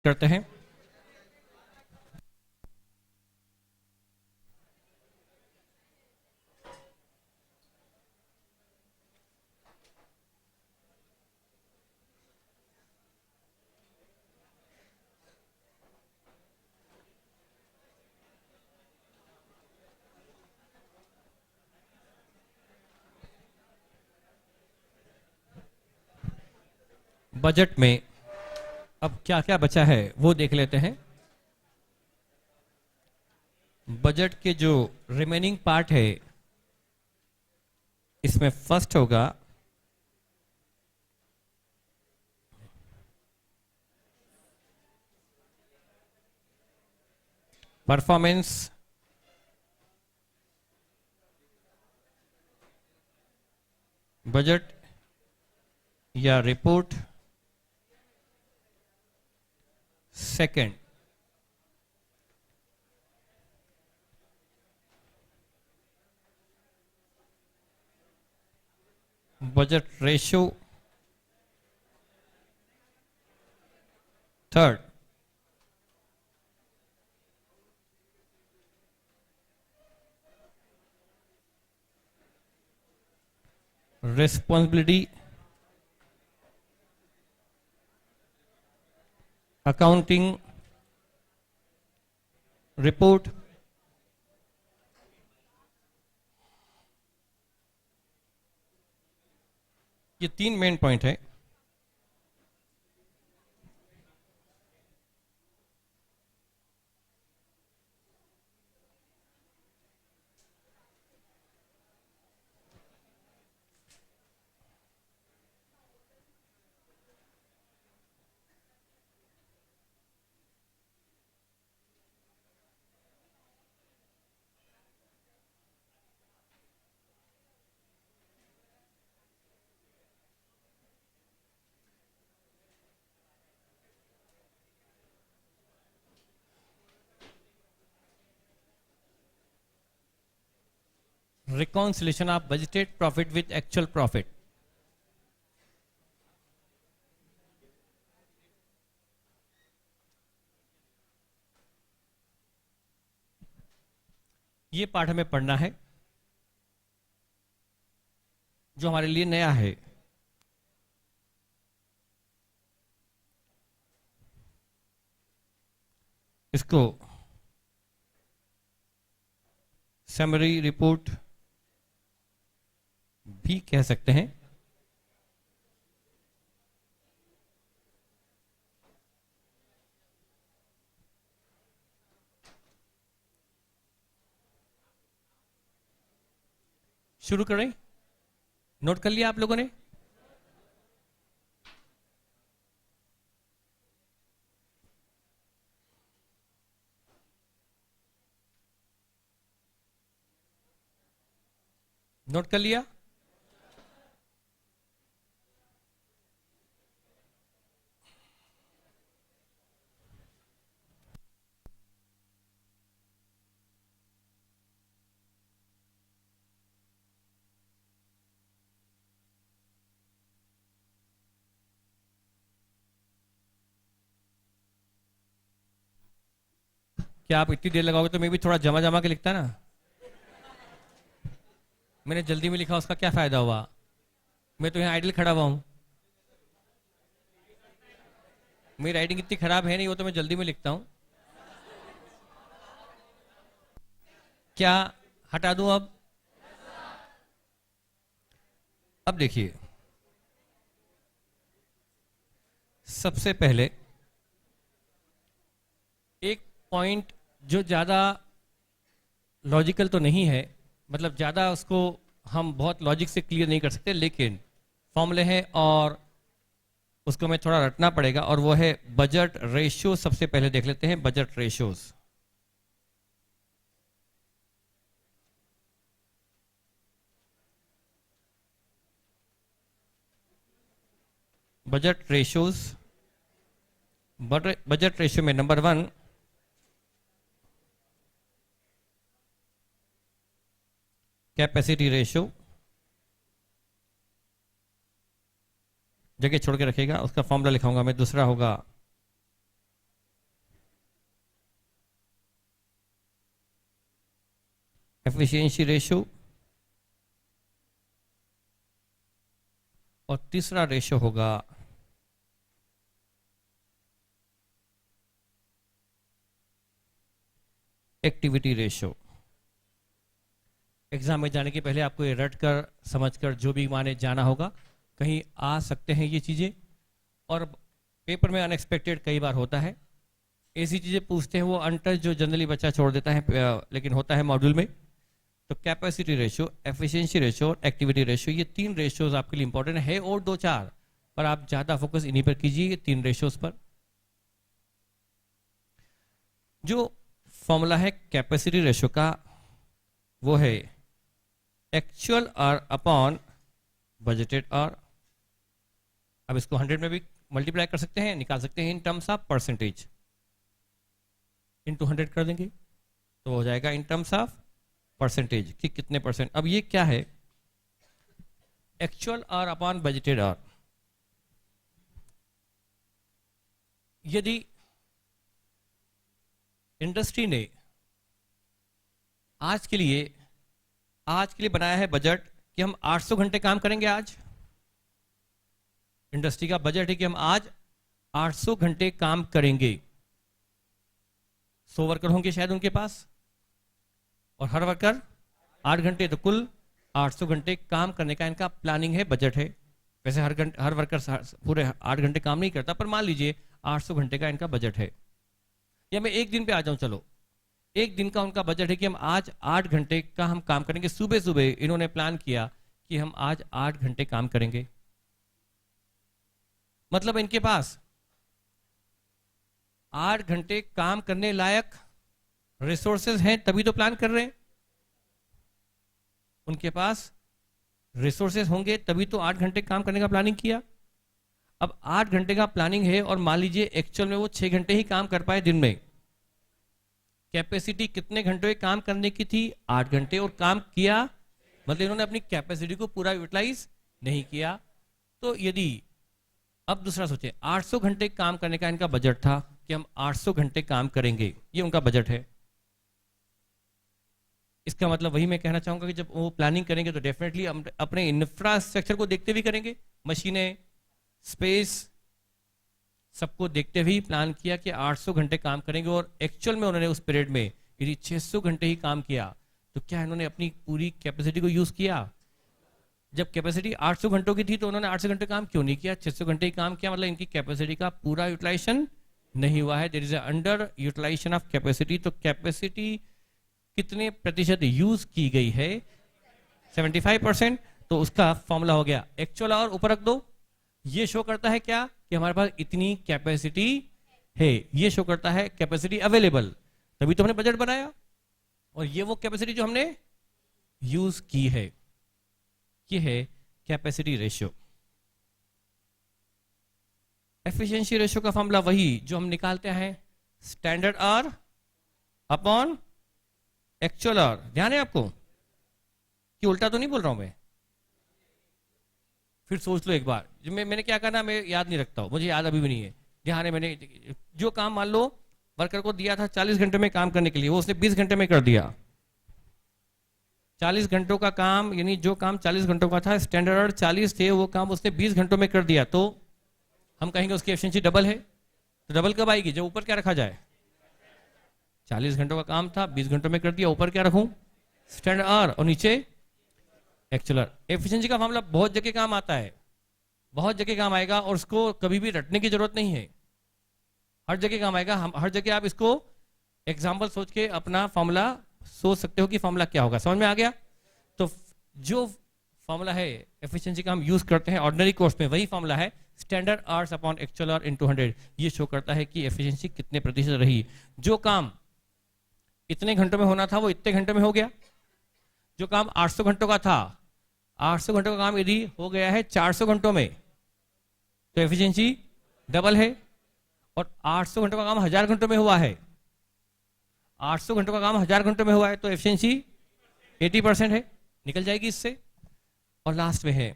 करते हैं। बजट में अब क्या क्या बचा है वो देख लेते हैं। बजट के जो रिमेनिंग पार्ट है इसमें फर्स्ट होगा परफॉर्मेंस बजट या report, second budget ratio, third responsibility accounting report. ये तीन मेन पॉइंट है। Reconciliation of budgeted profit with actual profit. ये पाठ हमें पढ़ना है जो हमारे लिए नया है। इसको समरी रिपोर्ट भी कह सकते हैं। शुरू करें। नोट कर लिया आप लोगों ने? नोट कर लिया? क्या आप इतनी देर लगाओगे तो मैं भी थोड़ा जमा जमा के लिखता ना। मैंने जल्दी में लिखा उसका क्या फायदा हुआ? मैं तो यहाँ आइडल खड़ा हुआ हूं। मेरी राइटिंग इतनी खराब है नहीं, वो तो मैं जल्दी में लिखता हूं। क्या हटा दूं अब? अब देखिए, सबसे पहले एक पॉइंट जो ज्यादा लॉजिकल तो नहीं है, मतलब ज्यादा उसको हम बहुत लॉजिक से क्लियर नहीं कर सकते, लेकिन फॉर्मूले हैं और उसको मैं थोड़ा रटना पड़ेगा, और वो है बजट रेशियो। सबसे पहले देख लेते हैं budget ratios. Budget ratios, budget ratio में नंबर 1 कैपेसिटी रेशियो, जगह छोड़ के रखेगा, उसका फॉर्मूला लिखाऊंगा मैं। दूसरा होगा एफिशिएंसी रेशो, और तीसरा रेशो होगा एक्टिविटी रेशो। एग्जाम में जाने के पहले आपको ये रट कर समझ कर जो भी माने जाना होगा, कहीं आ सकते हैं ये चीज़ें, और पेपर में अनएक्सपेक्टेड कई बार होता है, ऐसी चीज़ें पूछते हैं वो अनटच जो जनरली बच्चा छोड़ देता है, लेकिन होता है मॉड्यूल में। तो कैपेसिटी रेशो, एफिशिएंसी रेशो और एक्टिविटी रेशो, ये तीन रेशोज आपके लिए इंपॉर्टेंट है, और दो चार, पर आप ज़्यादा फोकस इन्हीं पर कीजिए, ये तीन रेशोज पर। जो फॉर्मूला है कैपेसिटी रेशो का वो है actual R upon budgeted R. अब इसको 100 में भी मल्टीप्लाई कर सकते हैं, निकाल सकते हैं in terms of percentage, into 100 कर देंगे तो हो जाएगा इन टर्म्स ऑफ परसेंटेज कि कितने परसेंट। अब ये क्या है, actual R upon budgeted R. यदि इंडस्ट्री ने आज के लिए बनाया है बजट कि हम 800 घंटे काम करेंगे, आज इंडस्ट्री का बजट है कि हम आज 800 घंटे काम करेंगे, 100 वर्कर होंगे शायद उनके पास, और हर वर्कर 8 घंटे, तो कुल 800 घंटे काम करने का इनका प्लानिंग है, बजट है। वैसे हर वर्कर पूरे 8 घंटे काम नहीं करता, पर मान लीजिए 800 घंटे का इनका बजट है। या मैं एक दिन पे आ जाऊं, चलो एक दिन का उनका बजट है कि हम आज 8 घंटे का हम काम करेंगे। सुबह सुबह इन्होंने प्लान किया कि हम आज 8 घंटे काम करेंगे, मतलब इनके पास 8 घंटे काम करने लायक रिसोर्सेज हैं, तभी तो प्लान कर रहे हैं। उनके पास रिसोर्सेज होंगे तभी तो 8 घंटे काम करने का प्लानिंग किया। अब 8 घंटे का प्लानिंग है और मान लीजिए एक्चुअल में वो 6 घंटे ही काम कर पाए दिन में। कैपेसिटी कितने घंटे काम करने की थी, 8 घंटे, और काम किया, मतलब इन्होंने अपनी कैपेसिटी को पूरा यूटिलाइज नहीं किया। तो यदि अब दूसरा सोचे, 800 घंटे काम करने का इनका बजट था कि हम 800 घंटे काम करेंगे, ये उनका बजट है। इसका मतलब वही मैं कहना चाहूंगा कि जब वो प्लानिंग करेंगे तो डेफिनेटली अपने इंफ्रास्ट्रक्चर को देखते हुए करेंगे, मशीनें, स्पेस, सबको देखते हुए प्लान किया कि 800 घंटे काम करेंगे। और एक्चुअल में उन्होंने उस पीरियड में यदि 600 घंटे ही काम किया तो क्या इन्होंने अपनी पूरी कैपेसिटी को यूज किया? जब कैपेसिटी 800 घंटों की थी तो उन्होंने 800 घंटे काम क्यों नहीं किया, 600 घंटे ही काम किया, मतलब इनकी कैपेसिटी का पूरा यूटिलाइजेशन नहीं हुआ है। There is under utilisation of capacity. तो कैपेसिटी कितने प्रतिशत यूज की गई है, 75%। तो उसका फॉर्मूला हो गया एक्चुअल और ऊपर रख दो, ये शो करता है क्या कि हमारे पास इतनी कैपेसिटी है, ये शो करता है कैपेसिटी अवेलेबल, तभी तो हमने बजट बनाया। और ये वो कैपेसिटी जो हमने यूज की है, ये है कैपेसिटी रेशियो। एफिशिएंसी रेशियो का फॉर्मूला वही जो हम निकालते हैं, standard R upon actual R. ध्यान है आपको कि उल्टा तो नहीं बोल रहा हूं मैं? फिर सोच लो एक बार, मैंने क्या करना, मैं याद नहीं रखता हूं, मुझे याद अभी भी नहीं है। ध्यान है, मैंने जो काम मान लो वर्कर को दिया था 40 घंटे में काम करने के लिए, वो उसने 20 घंटे में कर दिया। 40 घंटों का काम, यानी जो काम 40 घंटों का था, स्टैंडर्ड 40 थे, वो काम उसने 20 घंटों में कर दिया, तो हम कहेंगे उसकी एफिशिएंसी डबल है। तो डबल कब आएगी? जब ऊपर क्या रखा जाए, 40 घंटों का काम था 20 घंटों में कर दिया, ऊपर क्या रखूं, स्टैंडर्ड आर, और नीचे एक्चुअल आर। एफिशिएंसी का मामला बहुत जगह काम आता है, बहुत जगह काम आएगा, और उसको कभी भी रटने की जरूरत नहीं है, हर जगह काम आएगा। हम हर जगह आप इसको एग्जाम्पल सोच के अपना फॉर्मूला सोच सकते हो कि फॉर्मूला क्या होगा। समझ में आ गया? तो जो फॉर्मूला है एफिशिएंसी का हम यूज करते हैं ऑर्डिनरी कोर्स में, वही फॉर्मूला है standard hours upon actual our into 100। ये शो करता है कि एफिशिएंसी कितने प्रतिशत रही। जो काम इतने घंटों में होना था वो इतने घंटे में हो गया। जो काम 800 घंटों का था, 800 घंटों का काम यदि हो गया है 400 घंटों में, तो एफिशिएंसी डबल है। और 800 घंटों का काम 1000 घंटों में हुआ है, 800 घंटों का काम 1000 घंटों में हुआ है, तो एफिशिएंसी 80% है, निकल जाएगी इससे। और लास्ट में है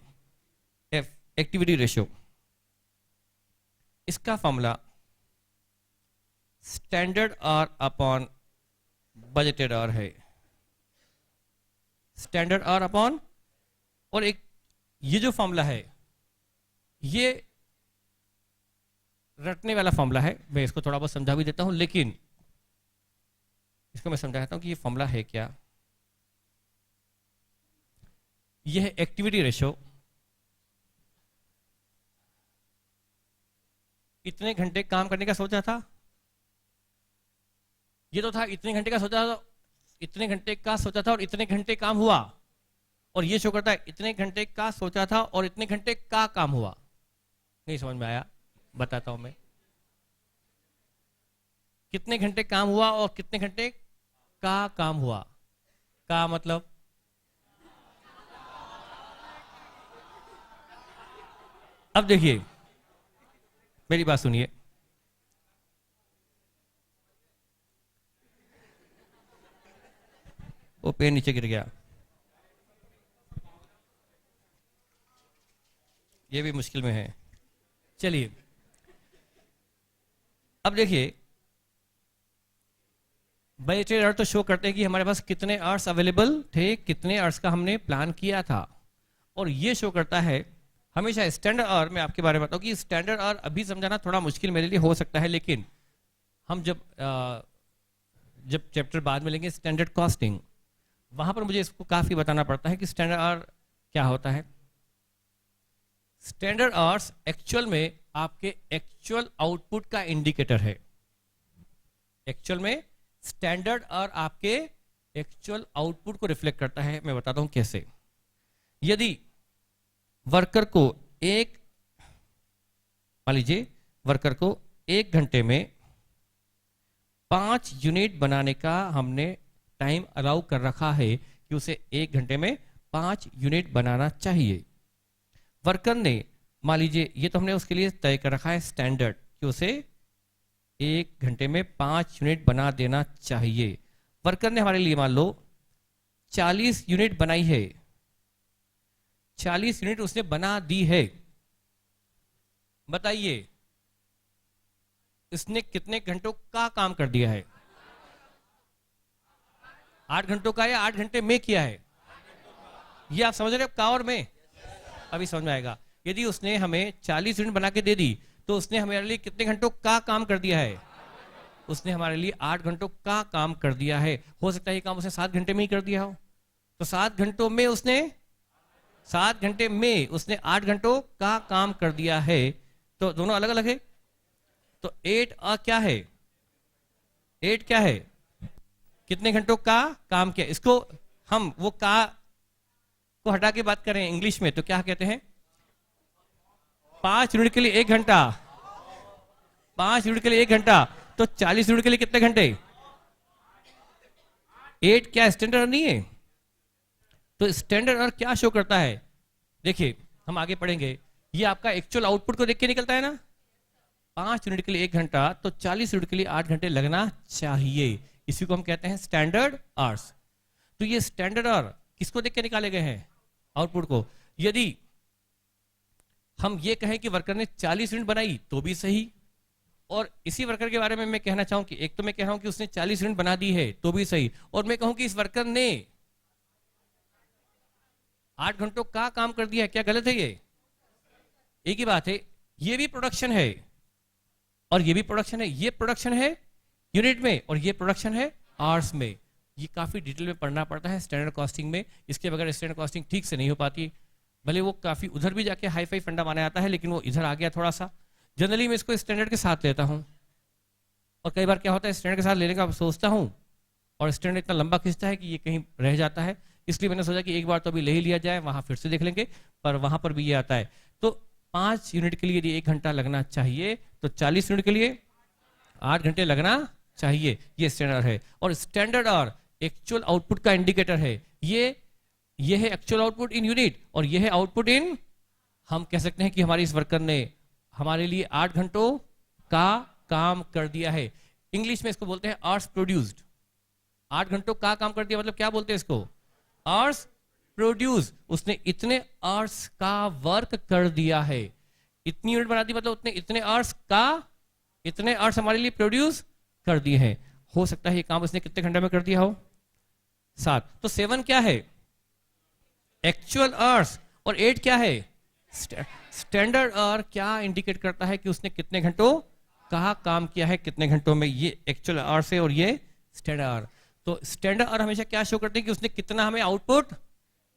एक्टिविटी रेशियो। इसका formula standard R upon budgeted R है। स्टैंडर्ड आवर अपॉन, और एक ये जो फॉर्मूला है ये रटने वाला फॉर्मूला है, मैं इसको थोड़ा बहुत समझा भी देता हूं, लेकिन इसको मैं समझा देता हूं कि ये फॉर्मूला है क्या। ये है एक्टिविटी रेशो, इतने घंटे काम करने का सोचा था, ये तो था इतने घंटे का सोचा था, इतने घंटे का सोचा था और इतने घंटे काम हुआ, और ये शो करता है इतने घंटे का सोचा था और इतने घंटे का काम हुआ। नहीं समझ में आया? बताता हूं मैं, कितने घंटे काम हुआ और कितने घंटे का काम हुआ। का मतलब अब देखिए मेरी बात सुनिए, वो पेन नीचे गिर गया, ये भी मुश्किल में है। चलिए अब देखिए, बजटेड आवर्स तो शो करते हैं कि हमारे पास कितने आवर्स अवेलेबल थे, कितने आवर्स का हमने प्लान किया था, और ये शो करता है हमेशा स्टैंडर्ड आवर। में आपके बारे में बताऊं कि स्टैंडर्ड आवर अभी समझाना थोड़ा मुश्किल मेरे लिए हो सकता है, लेकिन हम जब चैप्टर बाद में लेंगे स्टैंडर्ड कॉस्टिंग, वहां पर मुझे इसको काफी बताना पड़ता है कि स्टैंडर्ड आवर क्या होता है। स्टैंडर्ड आवर्स एक्चुअल में आपके एक्चुअल आउटपुट का इंडिकेटर है। एक्चुअल में स्टैंडर्ड आवर आपके एक्चुअल आउटपुट को रिफ्लेक्ट करता है। मैं बताता हूं कैसे। यदि वर्कर को मान लीजिए वर्कर को 1 घंटे में 5 यूनिट बनाने का हमने टाइम अलाउ कर रखा है कि उसे 1 घंटे में 5 यूनिट बनाना चाहिए। वर्कर ने मान लीजिए, ये तो हमने उसके लिए तय कर रखा है स्टैंडर्ड कि उसे 1 घंटे में 5 यूनिट बना देना चाहिए। वर्कर ने हमारे लिए मान लो 40 यूनिट बनाई है, 40 यूनिट उसने बना दी है। बताइए इसने कितने घंटों का काम कर दिया है? 8 घंटों का, या 8 घंटे में किया है? ये आप समझ रहे हो, का और में? अभी समझ में आएगा। यदि उसने हमें 40 यूनिट बना के दे दी तो उसने हमारे लिए कितने घंटों का काम कर दिया है? उसने हमारे लिए 8 घंटों का काम कर दिया है। हो सकता है ये काम उसने 7 घंटे में ही कर दिया हो, तो 7 घंटों में उसने 7 घंटे में उसने 8 घंटों का काम कर दिया है। तो दोनों अलग अलग है। तो 8 क्या है? 8 क्या है? कितने घंटों का काम किया। इसको हम वो का को हटा के बात करें इंग्लिश में तो क्या कहते हैं? 5 यूनिट के लिए 1 घंटा, 5 यूनिट के लिए 1 घंटा, तो 40 यूनिट के लिए कितने घंटे? 8 क्या स्टैंडर्ड नहीं है? तो स्टैंडर्ड और क्या शो करता है? देखिए हम आगे पढ़ेंगे, ये आपका एक्चुअल आउटपुट को देख के निकलता है ना। 5 यूनिट के लिए 1 घंटा, तो 40 यूनिट के लिए 8 घंटे लगना चाहिए। इसी को हम कहते हैं स्टैंडर्ड आवर्स। तो ये स्टैंडर्ड आवर किसको देख के निकाले गए हैं? आउटपुट को। यदि हम ये कहें कि वर्कर ने 40 यूनिट बनाई तो भी सही, और इसी वर्कर के बारे में मैं कहना चाहूं कि एक तो मैं कह रहा हूं कि उसने 40 यूनिट बना दी है तो भी सही, और मैं कहूं कि इस वर्कर ने 8 घंटों का काम कर दिया है, क्या गलत है? ये एक ही बात है। ये भी प्रोडक्शन है और ये भी प्रोडक्शन है। ये प्रोडक्शन है यूनिट में और ये प्रोडक्शन है आवर्स में। ये काफी डिटेल में पढ़ना पड़ता है स्टैंडर्ड कॉस्टिंग में। इसके बगैर स्टैंडर्ड कॉस्टिंग ठीक से नहीं हो पाती। भले वो काफी उधर भी जाके हाई फाई फंडा माना जाता है, लेकिन वो इधर आ गया थोड़ा सा। जनरली मैं इसको स्टैंडर्ड के साथ लेता हूं, और कई बार क्या होता है स्टैंडर्ड के साथ लेने का सोचता हूं और स्टैंडर्ड इतना लंबा खींचता है कि ये कहीं रह जाता है। इसलिए मैंने सोचा कि एक बार तो अभी ले ही लिया जाए, वहां फिर से देख लेंगे, पर वहां पर भी ये आता है। तो 5 यूनिट के लिए यदि 1 घंटा लगना चाहिए तो 40 यूनिट के लिए 8 घंटे लगना चाहिए। ये स्टैंडर्ड है। और स्टैंडर्ड और एक्चुअल आउटपुट का इंडिकेटर है। ये है एक्चुअल आउटपुट इन यूनिट और ये है आउटपुट इन, हम कह सकते हैं कि हमारी इस वर्कर ने हमारे लिए 8 घंटों का काम कर दिया है। इंग्लिश में इसको बोलते हैं आवर्स प्रोड्यूस्ड। 8 घंटों का काम कर दिया मतलब क्या बोलते हैं इसको? Hours produce. उसने इतने आवर्स का वर्क कर दिया है। इतनी यूनिट बना दी मतलब उतने इतने आवर्स हमारे लिए प्रोड्यूस कर दिए हैं। हो सकता है ये काम उसने कितने घंटे में कर दिया हो? 7। तो 7 क्या है? एक्चुअल आवर्स, और 8 क्या है? स्टैंडर्ड आवर क्या इंडिकेट करता है कि उसने कितने घंटों कहा काम किया है, कितने घंटों में, ये एक्चुअल आवर्स है और ये स्टैंडर्ड आवर। तो स्टैंडर्ड आवर हमेशा क्या शो करते हैं कि उसने कितना हमें आउटपुट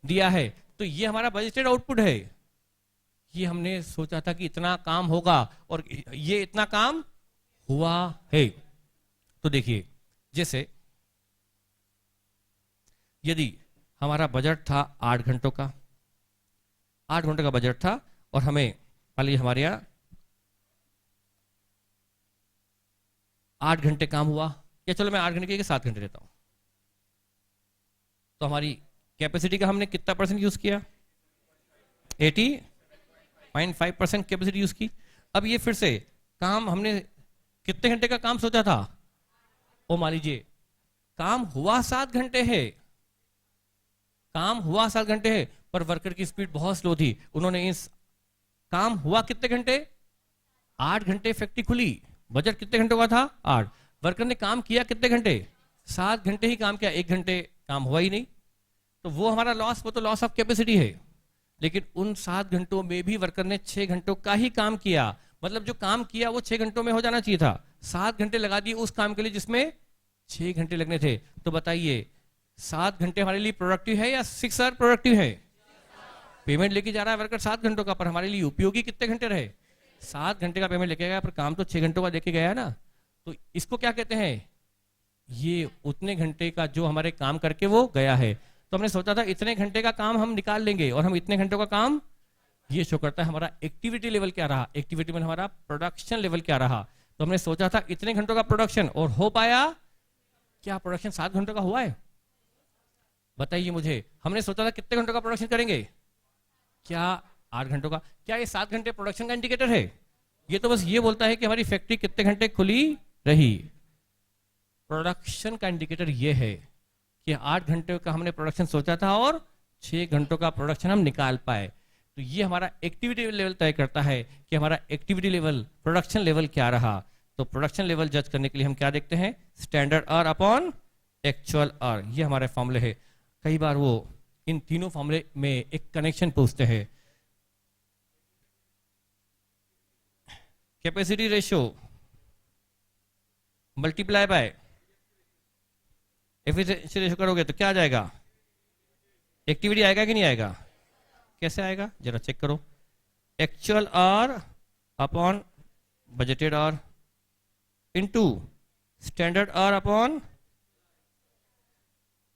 दिया है। तो ये हमारा बजटेड आउटपुट है, ये हमने सोचा था कि इतना काम होगा और ये इतना काम हुआ है। तो देखिए, जैसे यदि हमारा बजट था 8 घंटों का, 8 घंटों का बजट था और हमें मान लीजिए हमारे यहाँ 8 घंटे काम हुआ, या चलो मैं 8 घंटे के 7 घंटे देता हूं, तो हमारी कैपेसिटी का हमने कितना परसेंट यूज किया? 80.5% कैपेसिटी यूज की। अब ये फिर से काम हमने कितने घंटे का काम सोचा था? ओ मान लीजिए काम हुआ 7 घंटे है, काम हुआ 7 घंटे है, पर वर्कर की स्पीड बहुत स्लो थी। उन्होंने इस काम हुआ कितने घंटे? 8 घंटे फैक्ट्री खुली, बजट कितने घंटों का था? 8। वर्कर ने काम किया कितने घंटे? 7 घंटे ही काम किया, 1 घंटे काम हुआ ही नहीं। तो वो हमारा लॉस, वो तो लॉस ऑफ कैपेसिटी है। लेकिन उन 7 घंटों में भी वर्कर ने 6 घंटों का ही काम किया, मतलब जो काम किया वो 6 घंटों में हो जाना चाहिए था, 7 घंटे लगा दिए उस काम के लिए जिसमें 6 घंटे लगने थे। तो बताइए 7 घंटे हमारे लिए प्रोडक्टिव है या 6 आवर प्रोडक्टिव है? पेमेंट लेके जा रहा है वर्कर 7 घंटों का, पर हमारे लिए उपयोगी कितने घंटे रहे? 7 घंटे का पेमेंट लेके गया, पर काम तो 6 घंटों का देके गया है ना। तो इसको क्या कहते हैं? ये उतने घंटे का जो हमारे काम करके वो गया है। तो हमने सोचा था इतने घंटे का काम हम निकाल लेंगे और हम इतने घंटों का काम, ये शो करता है हमारा एक्टिविटी लेवल क्या रहा, एक्टिविटी में हमारा प्रोडक्शन लेवल क्या रहा। तो हमने सोचा था इतने घंटों का प्रोडक्शन, और हो पाया क्या? प्रोडक्शन 7 घंटों का हुआ है? बताइए मुझे, हमने सोचा था कितने घंटों का प्रोडक्शन करेंगे? क्या 8 घंटों का? क्या ये 7 घंटे प्रोडक्शन का इंडिकेटर है? ये तो बस ये बोलता है कि हमारी फैक्ट्री कितने घंटे खुली रही। प्रोडक्शन का इंडिकेटर ये है कि 8 घंटे का हमने प्रोडक्शन सोचा था और 6 घंटों का प्रोडक्शन हम निकाल पाए। तो ये हमारा एक्टिविटी लेवल तय करता है कि हमारा एक्टिविटी लेवल, प्रोडक्शन लेवल क्या रहा। तो प्रोडक्शन लेवल जज करने के लिए हम क्या देखते हैं? Standard hour upon actual our, ये हमारे फॉर्मूले है। कई बार वो इन तीनों फॉर्मूले में एक कनेक्शन पूछते हैं। Capacity ratio multiply by efficiency ratio करोगे तो क्या आ जाएगा? एक्टिविटी आएगा कि नहीं आएगा? कैसे आएगा जरा चेक करो। Actual our upon budgeted our into standard hour upon,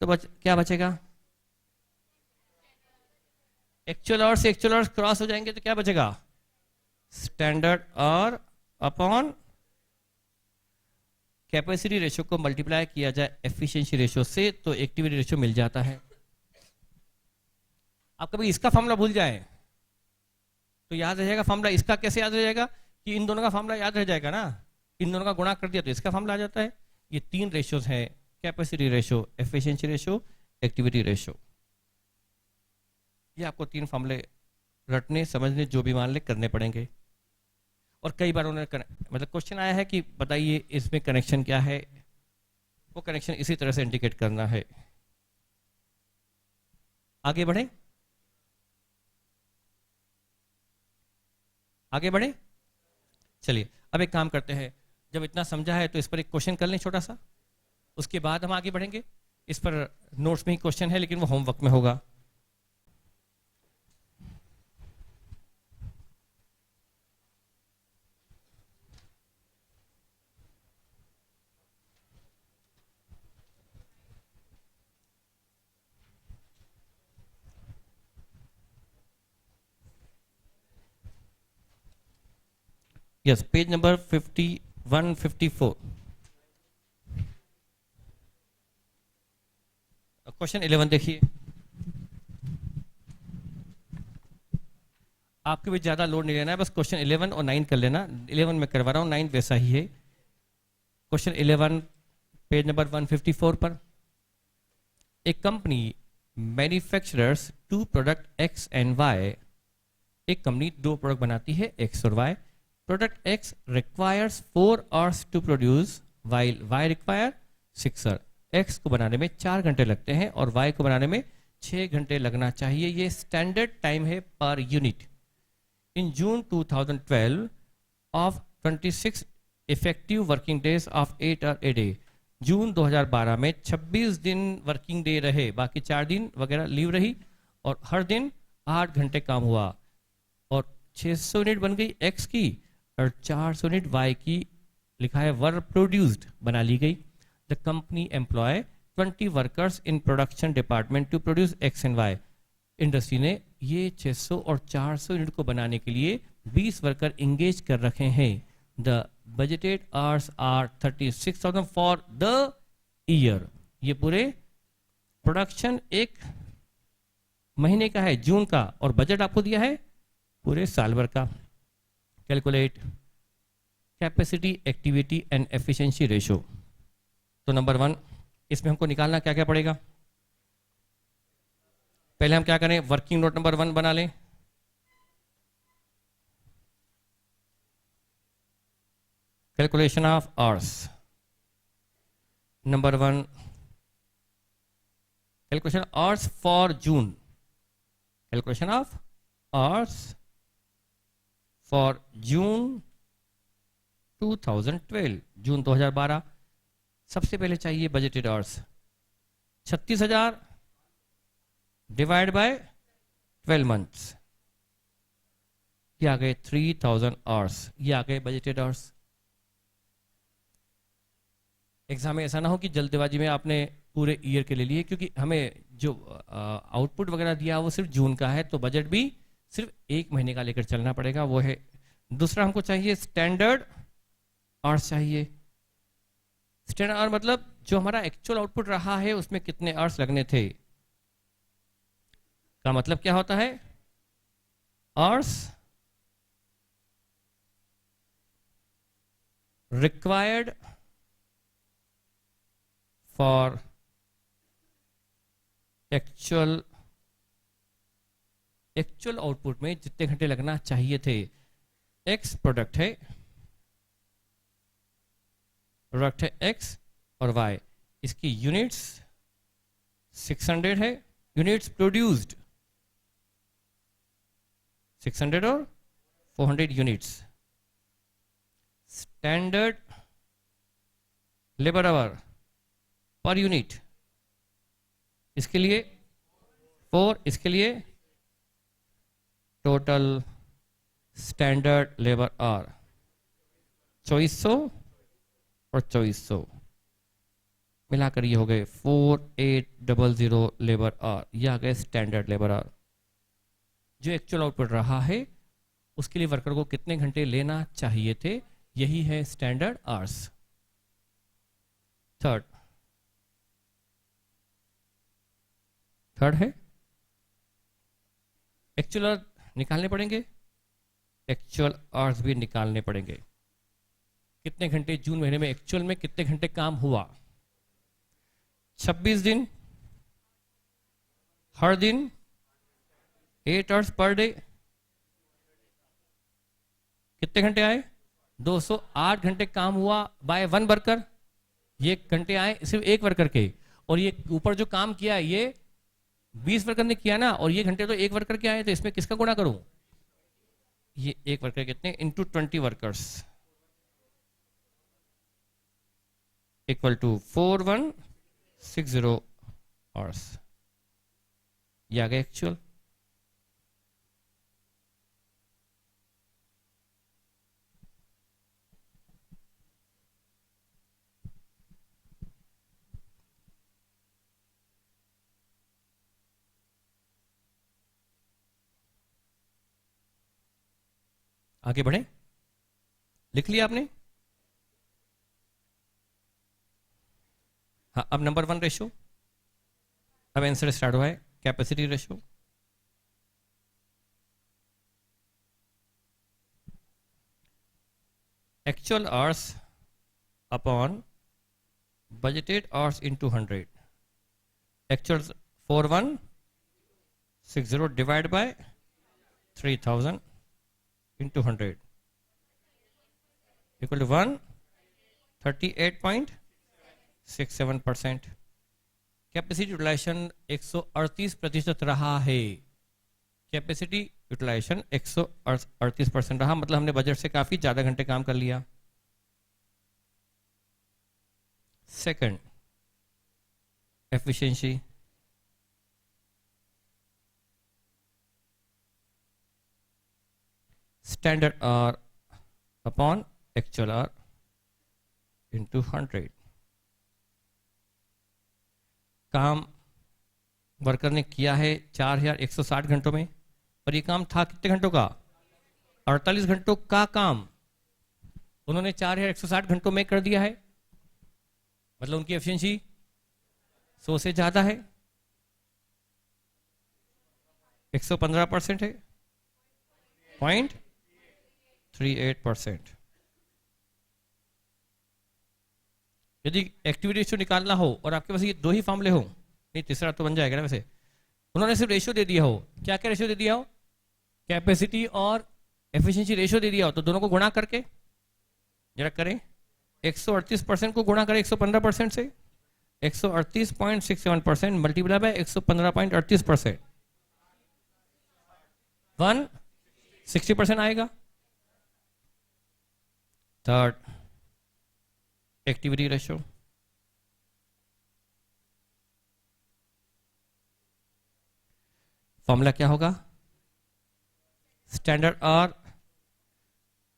तो क्या बचेगा? एक्चुअल आवर से एक्चुअल आवर क्रॉस हो जाएंगे तो क्या बचेगा? Standard hour upon capacity ratio को मल्टीप्लाई किया जाए एफिशिएंसी रेशियो से, तो एक्टिविटी रेशियो मिल जाता है। आप कभी इसका फॉर्मूला भूल जाए तो याद रह जाएगा फॉर्मूला। इसका कैसे याद रह जाएगा? कि इन दोनों का फॉर्मूला याद रह जाएगा ना, इन दोनों का गुणा कर दिया तो इसका फॉर्मूला आ जाता है। ये 3 रेशियोज हैं, capacity ratio, efficiency ratio, activity ratio. ये आपको 3 फॉर्मूले रटने, समझने, जो भी मान ले करने पड़ेंगे। और कई बार उन्होंने मतलब क्वेश्चन आया है कि बताइए इसमें कनेक्शन क्या है, वो कनेक्शन इसी तरह से इंडिकेट करना है। आगे बढ़े, आगे बढ़े। चलिए अब एक काम करते हैं, जब इतना समझा है तो इस पर एक क्वेश्चन कर लें छोटा सा, उसके बाद हम आगे बढ़ेंगे। इस पर नोट्स में ही क्वेश्चन है लेकिन वो होमवर्क में होगा। यस, पेज नंबर 154, क्वेश्चन 11 देखिए। आपके भी ज्यादा लोड नहीं लेना है, बस क्वेश्चन 11 और 9 कर लेना। 11 में करवा रहा हूं, 9 वैसा ही है। क्वेश्चन 11 पेज नंबर 154 पर, a company manufacturers 2 product X and Y. एक कंपनी 2 प्रोडक्ट बनाती है एक्स और Y. Product X requires 4 hours to produce while Y require 6 hours. X को बनाने में 4 घंटे लगते हैं और वाई को बनाने में 6 घंटे लगना चाहिए, ये स्टैंडर्ड टाइम है पर unit. In June 2012 of 26 effective working days of 8 hour a day, June 2012 में 26 दिन वर्किंग डे रहे, बाकी 4 दिन वगैरह लीव रही, और हर दिन 8 घंटे काम हुआ, और 600 यूनिट बन गई एक्स की, और 400 यूनिट वाई की लिखा है वर प्रोड्यूस्ड बना ली गई। The company employ 20 workers in production department to produce X and Y. Industry ने ये 600 और 400 यूनिट को बनाने के लिए 20 वर्कर इंगेज कर रखे हैं। The budgeted hours are 36,000 for the year. ये पूरे प्रोडक्शन एक महीने का है, जून का, और बजट आपको दिया है पूरे साल भर का। Calculate capacity, activity and efficiency ratio. तो नंबर 1 इसमें हमको निकालना क्या क्या पड़ेगा। पहले हम क्या करें, वर्किंग नोट नंबर 1 बना लें। Calculation of hours number 1, calculation hours for June, calculation of hours for जून 2012, जून 2012। सबसे पहले चाहिए budgeted hours, 36,000 divide by 12 months, ये आ गए 3,000 आवर्स, ये आ गए बजटेड आवर्स। एग्जाम में ऐसा ना हो कि जल्दबाजी में आपने पूरे ईयर के ले लिए, क्योंकि हमें जो आउटपुट वगैरह दिया वो सिर्फ जून का है, तो बजट भी सिर्फ 1 महीने का लेकर चलना पड़ेगा, वो है। दूसरा हमको चाहिए स्टैंडर्ड आवर्स चाहिए। स्टैंडर्ड आवर मतलब जो हमारा एक्चुअल आउटपुट रहा है उसमें कितने आवर्स लगने थे, का मतलब क्या होता है, hours required for actual output में जितने घंटे लगना चाहिए थे। एक्स प्रोडक्ट है एक्स और वाई, इसकी यूनिट्स 600 है, यूनिट्स प्रोड्यूस्ड 600 और 400 units. Standard labour our per unit, इसके लिए 4, इसके लिए टोटल स्टैंडर्ड लेबर आवर 2400 और 2400 मिलाकर ये हो गए 4800 लेबर आवर, ये आ गए स्टैंडर्ड लेबर आवर। जो एक्चुअल आउटपुट रहा है उसके लिए वर्कर को कितने घंटे लेना चाहिए थे, यही है स्टैंडर्ड आवर्स। थर्ड है एक्चुअल आवर्स निकालने पड़ेंगे, एक्चुअल आवर्स भी निकालने पड़ेंगे। कितने घंटे जून महीने में एक्चुअल में कितने घंटे काम हुआ, 26 दिन, हर दिन 8 आवर्स पर डे, कितने घंटे आए, 208 घंटे काम हुआ बाय 1 वर्कर। ये घंटे आए सिर्फ एक वर्कर के, और ये ऊपर जो काम किया ये 20 वर्कर ने किया ना, और ये घंटे तो एक वर्कर के आए, तो इसमें किसका गुणा करूं, ये एक वर्कर कितने into 20 workers equal to 4160 hours, ये आ गया एक्चुअल। आगे बढ़े, लिख लिया आपने। हाँ, अब नंबर 1 रेशो, अब आंसर स्टार्ट हुआ है, capacity ratio. Actual hours upon budgeted hours into 100, actual 4160 divided by 3000 into 100 equal to 138.67%. Capacity utilisation 138% रहा है। कैपेसिटी यूटिलाइजेशन 138% रहा, मतलब हमने बजट से काफी ज्यादा घंटे काम कर लिया। Second, efficiency. Standard R upon actual R into 100। काम वर्कर ने किया है 4160 घंटों में, पर ये काम था कितने घंटों का? 48 घंटों का काम उन्होंने 4160 घंटों में कर दिया है, मतलब उनकी एफिशिएंसी 100 से ज्यादा है, 115% है, 0.38%। यदि एक्टिविटी रेशियो निकालना हो और आपके पास ये दो ही फॉर्मूले हो, नहीं तीसरा तो बन जाएगा ना, वैसे उन्होंने सिर्फ रेशियो दे दिया हो, क्या क्या रेशियो दे दिया हो? कैपेसिटी और एफिशिएंसी रेशियो दे दिया हो, तो दोनों को गुणा करके जरा करें, 138% को गुणा करें 115% से, 138.67% मल्टीप्लाई बाय 115.38%, 160% आएगा। Third, activity ratio. फॉर्मूला क्या होगा? Standard R.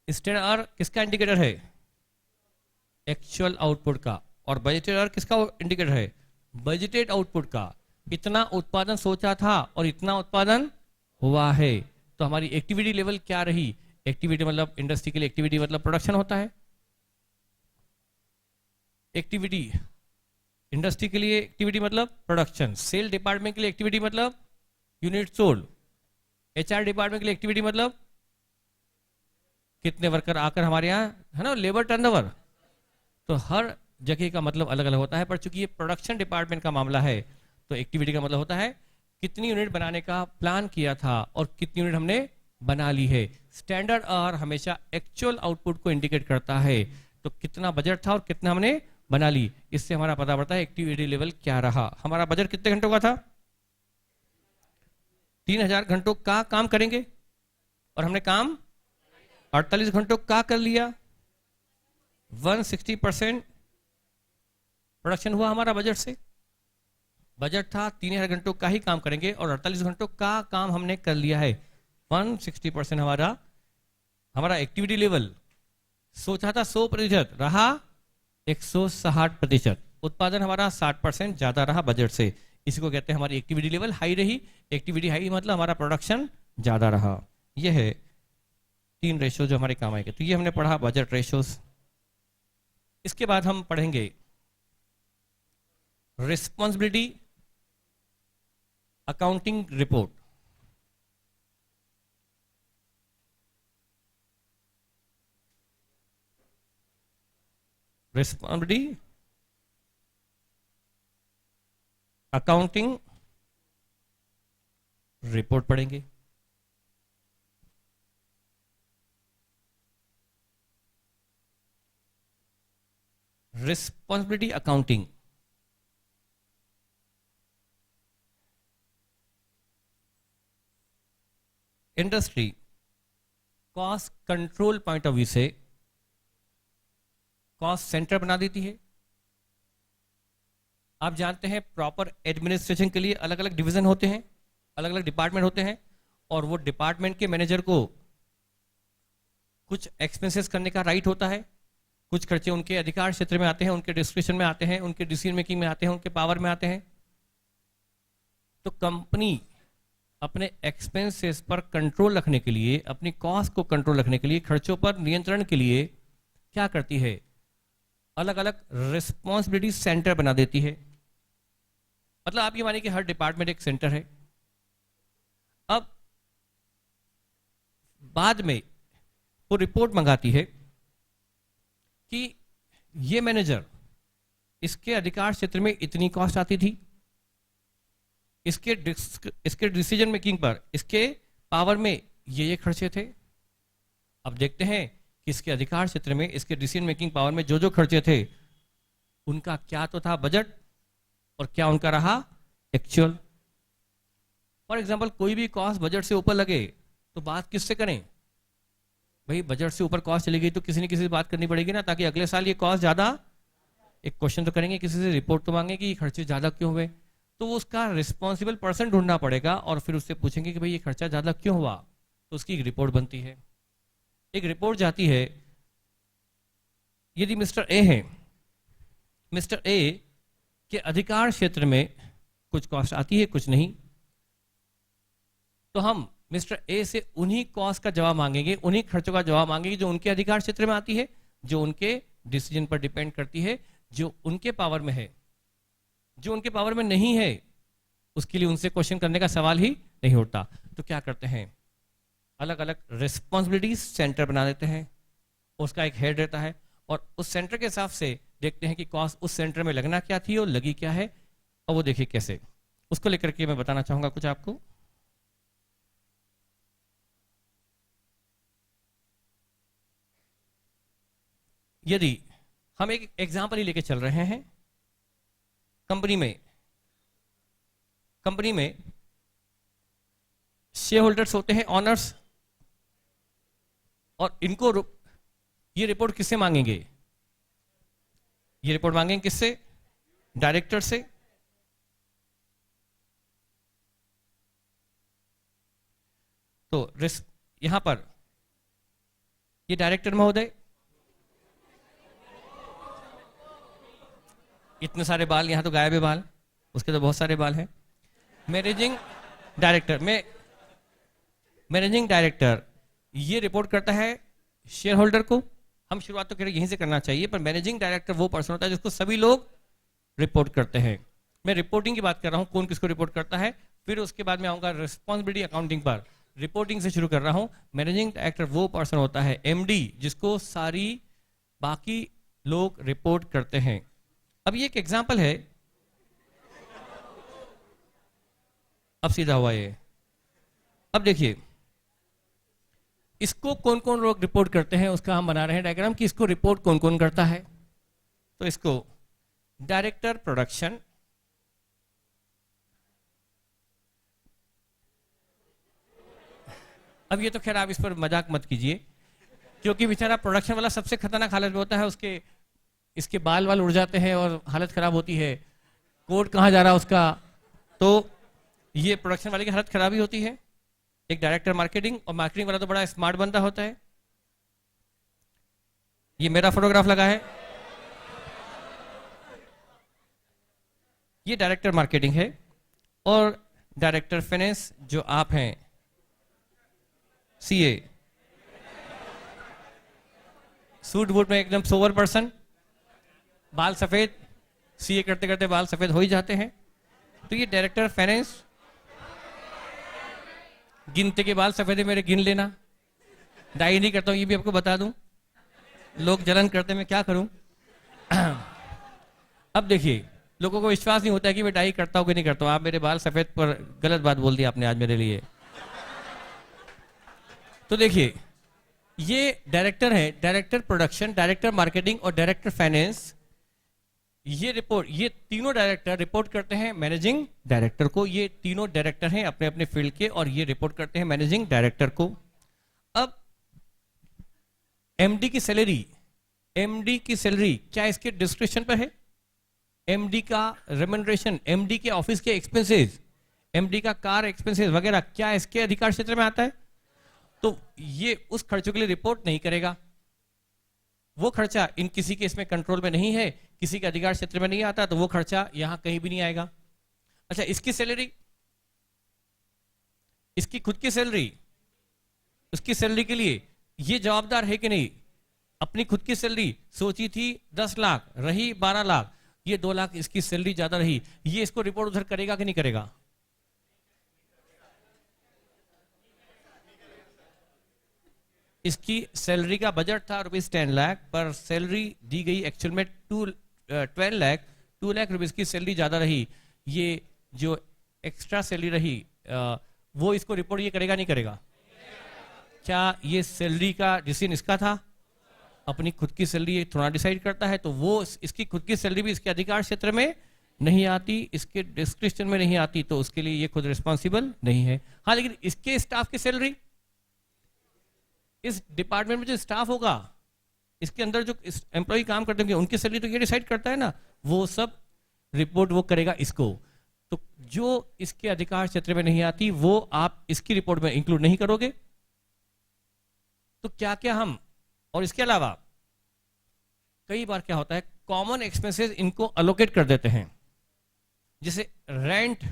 स्टैंडर्ड आर किसका इंडिकेटर है? एक्चुअल आउटपुट का। और बजटेड आर किसका इंडिकेटर है? बजटेड आउटपुट का। इतना उत्पादन सोचा था और इतना उत्पादन हुआ है, तो हमारी एक्टिविटी लेवल क्या रही? एक्टिविटी मतलब इंडस्ट्री के लिए एक्टिविटी मतलब प्रोडक्शन होता है। एक्टिविटी इंडस्ट्री के लिए एक्टिविटी मतलब प्रोडक्शन, सेल डिपार्टमेंट के लिए एक्टिविटी मतलब यूनिट सोल्ड, एचआर डिपार्टमेंट के लिए एक्टिविटी मतलब कितने वर्कर आकर हमारे यहाँ, है ना, लेबर टर्नओवर। तो हर जगह का मतलब अलग अलग होता है, पर चूंकि ये प्रोडक्शन डिपार्टमेंट का मामला है तो एक्टिविटी का मतलब होता है कितनी यूनिट बनाने का प्लान किया था और कितनी यूनिट हमने बना ली है। स्टैंडर्ड आर हमेशा एक्चुअल आउटपुट को इंडिकेट करता है, तो कितना बजट था और कितना हमने बना ली, इससे हमारा पता पड़ता है एक्टिविटी लेवल क्या रहा। हमारा बजट कितने घंटों का था? 3000 घंटों का काम करेंगे और हमने काम 48 घंटों का कर लिया। 160% प्रोडक्शन हुआ हमारा बजट से। बजट था 3000 घंटों का ही काम करेंगे और 48 घंटों का काम हमने कर लिया है। 160% हमारा एक्टिविटी लेवल सोचा था 100%, रहा 160%। उत्पादन हमारा 60% ज्यादा रहा बजट से, इसी को कहते हैं हमारी एक्टिविटी लेवल हाई रही। एक्टिविटी हाई मतलब हमारा प्रोडक्शन ज्यादा रहा। यह है 3 रेशियो जो हमारे काम आएंगे। तो ये हमने पढ़ा बजट रेशियोज। इसके बाद हम पढ़ेंगे responsibility accounting report. Responsibility accounting report पढ़ेंगे। Responsibility accounting industry cost control point of view से कॉस्ट सेंटर बना देती है। आप जानते हैं प्रॉपर एडमिनिस्ट्रेशन के लिए अलग अलग डिवीजन होते हैं, अलग अलग डिपार्टमेंट होते हैं, और वो डिपार्टमेंट के मैनेजर को कुछ एक्सपेंसेस करने का राइट होता है। कुछ खर्चे उनके अधिकार क्षेत्र में आते हैं, उनके डिस्क्रिप्शन में आते हैं, उनके डिसीजन मेकिंग में आते हैं, उनके पावर में आते हैं। तो कंपनी अपने एक्सपेंसेस पर कंट्रोल रखने के लिए, अपनी कॉस्ट को कंट्रोल रखने के लिए, खर्चों पर नियंत्रण के लिए क्या करती है? अलग अलग रिस्पॉन्सिबिलिटी सेंटर बना देती है। मतलब आप ये मानिए कि हर डिपार्टमेंट एक सेंटर है। अब बाद में वो रिपोर्ट मंगाती है कि ये मैनेजर, इसके अधिकार क्षेत्र में इतनी कॉस्ट आती थी, इसके डिसीजन मेकिंग पर, इसके पावर में ये खर्चे थे। अब देखते हैं कि इसके अधिकार क्षेत्र में, इसके डिसीजन मेकिंग पावर में जो जो खर्चे थे उनका क्या तो था बजट और क्या उनका रहा एक्चुअल। फॉर एग्जाम्पल कोई भी कॉस्ट बजट से ऊपर लगे तो बात किससे करें? भाई बजट से ऊपर कॉस्ट चली गई तो किसी न किसी से बात करनी पड़ेगी ना, ताकि अगले साल ये कॉस्ट ज्यादा, एक क्वेश्चन तो करेंगे, किसी से रिपोर्ट तो मांगेंगे कि ये खर्चे ज्यादा क्यों हुए, तो वो उसका रिस्पॉन्सिबल पर्सन ढूंढना पड़ेगा और फिर उससे पूछेंगे कि भाई ये खर्चा ज्यादा क्यों हुआ, तो उसकी एक रिपोर्ट बनती है। एक रिपोर्ट जाती है, यदि मिस्टर ए है, मिस्टर ए के अधिकार क्षेत्र में कुछ कॉस्ट आती है कुछ नहीं, तो हम मिस्टर ए से उन्हीं कॉस्ट का जवाब मांगेंगे, उन्हीं खर्चों का जवाब मांगेंगे जो उनके अधिकार क्षेत्र में आती है, जो उनके डिसीजन पर डिपेंड करती है, जो उनके पावर में है। जो उनके पावर में नहीं है उसके लिए उनसे क्वेश्चन करने का सवाल ही नहीं उठता। तो क्या करते हैं, अलग अलग रिस्पॉन्सिबिलिटीज सेंटर बना देते हैं, उसका एक हेड रहता है और उस सेंटर के हिसाब से देखते हैं कि कॉस्ट उस सेंटर में लगना क्या थी और लगी क्या है, और वो देखिए कैसे। उसको लेकर के मैं बताना चाहूंगा कुछ आपको। यदि हम एक एग्जांपल ही लेके चल रहे हैं, कंपनी में शेयर होल्डर्स होते हैं, ऑनर्स, और इनको ये रिपोर्ट किससे मांगेंगे? ये रिपोर्ट मांगेंगे किससे? डायरेक्टर से। तो यहां पर ये डायरेक्टर महोदय, इतने सारे बाल, यहां तो गायब है बाल, उसके तो बहुत सारे बाल हैं। मैनेजिंग डायरेक्टर ये रिपोर्ट करता है शेयर होल्डर को। हम शुरुआत तो कह रहे यहीं से करना चाहिए, पर मैनेजिंग डायरेक्टर वो पर्सन होता है जिसको सभी लोग रिपोर्ट करते हैं। मैं रिपोर्टिंग की बात कर रहा हूं, कौन किसको रिपोर्ट करता है, फिर उसके बाद में आऊंगा रिस्पॉन्सिबिलिटी अकाउंटिंग पर। रिपोर्टिंग से शुरू कर रहा हूं। मैनेजिंग डायरेक्टर वो पर्सन होता है, एमडी, जिसको सारी बाकी लोग रिपोर्ट करते हैं। अब ये एक एग्जाम्पल है, अब सीधा हुआ ये। अब देखिए इसको कौन कौन लोग रिपोर्ट करते हैं, उसका हम बना रहे हैं डायग्राम कि इसको रिपोर्ट कौन कौन करता है। तो इसको डायरेक्टर प्रोडक्शन, अब ये तो खैर आप इस पर मजाक मत कीजिए, क्योंकि बेचारा प्रोडक्शन वाला सबसे खतरनाक हालत में होता है, इसके बाल वाल उड़ जाते हैं और हालत खराब होती है, कोट कहाँ जा रहा है उसका, तो ये प्रोडक्शन वाले की हालत खराब ही होती है। एक डायरेक्टर मार्केटिंग, और मार्केटिंग वाला तो बड़ा स्मार्ट बंदा होता है। ये मेरा फोटोग्राफ लगा है, ये डायरेक्टर मार्केटिंग है। और डायरेक्टर फाइनेंस जो आप हैं, सीए, सूट बूट में एकदम सोवर पर्सन, बाल सफेद, सीए करते करते बाल सफेद हो ही जाते हैं। तो ये डायरेक्टर फाइनेंस, गिनते के बाल सफेद है मेरे, गिन लेना। डाई नहीं करता हूं, ये भी आपको बता दूं, लोग जलन करते, मैं क्या करूं। अब देखिए लोगों को विश्वास नहीं होता है कि मैं डाई करता हूं कि नहीं करता हूं। आप मेरे बाल सफेद पर गलत बात बोल दी आपने आज मेरे लिए। तो देखिए ये डायरेक्टर है, डायरेक्टर प्रोडक्शन, डायरेक्टर मार्केटिंग और डायरेक्टर फाइनेंस। ये तीनों डायरेक्टर रिपोर्ट करते हैं मैनेजिंग डायरेक्टर को। ये तीनों डायरेक्टर हैं अपने अपने फील्ड के और ये रिपोर्ट करते हैं मैनेजिंग डायरेक्टर को। अब एमडी की सैलरी क्या इसके डिस्क्रिप्शन पर है? एमडी का रेम्यूनरेशन, एमडी के ऑफिस के एक्सपेंसेस, एमडी का कार एक्सपेंसेस वगैरह क्या इसके अधिकार क्षेत्र में आता है? तो ये उस खर्चों के लिए रिपोर्ट नहीं करेगा। वो खर्चा इन किसी के इसमें कंट्रोल में नहीं है, किसी के अधिकार क्षेत्र में नहीं आता, तो वो खर्चा यहां कहीं भी नहीं आएगा। अच्छा, इसकी सैलरी, इसकी खुद की सैलरी, उसकी सैलरी के लिए ये जवाबदार है कि नहीं? अपनी खुद की सैलरी सोची थी 10 लाख, रही 12 लाख, ये 2 लाख इसकी सैलरी ज्यादा रही, ये इसको रिपोर्ट उधर करेगा कि नहीं करेगा? इसकी सैलरी का बजट था ₹10 लाख, पर सैलरी दी गई एक्चुअल में 12 लाख, 2 लाख रुपीज की सैलरी ज्यादा रही। ये जो एक्स्ट्रा सैलरी रही वो इसको रिपोर्ट ये करेगा नहीं करेगा? क्या ये सैलरी का डिसीजन इसका था? अपनी खुद की सैलरी थोड़ा डिसाइड करता है, तो वो इसकी खुद की सैलरी भी इसके अधिकार क्षेत्र में नहीं आती, इसके डिस्क्रिप्शन में नहीं आती, तो उसके लिए ये खुद रिस्पॉन्सिबल नहीं है। हाँ, लेकिन इसके स्टाफ की सैलरी, इस डिपार्टमेंट में जो स्टाफ होगा, इसके अंदर जो एम्प्लॉय काम करते होंगे, उनकी सैलरी तो ये डिसाइड करता है ना, वो सब रिपोर्ट वो करेगा इसको। तो जो इसके अधिकार क्षेत्र में नहीं आती वो आप इसकी रिपोर्ट में इंक्लूड नहीं करोगे। तो क्या क्या हम, और इसके अलावा कई बार क्या होता है, कॉमन एक्सपेंसेस इनको अलोकेट कर देते हैं। जैसे रेंट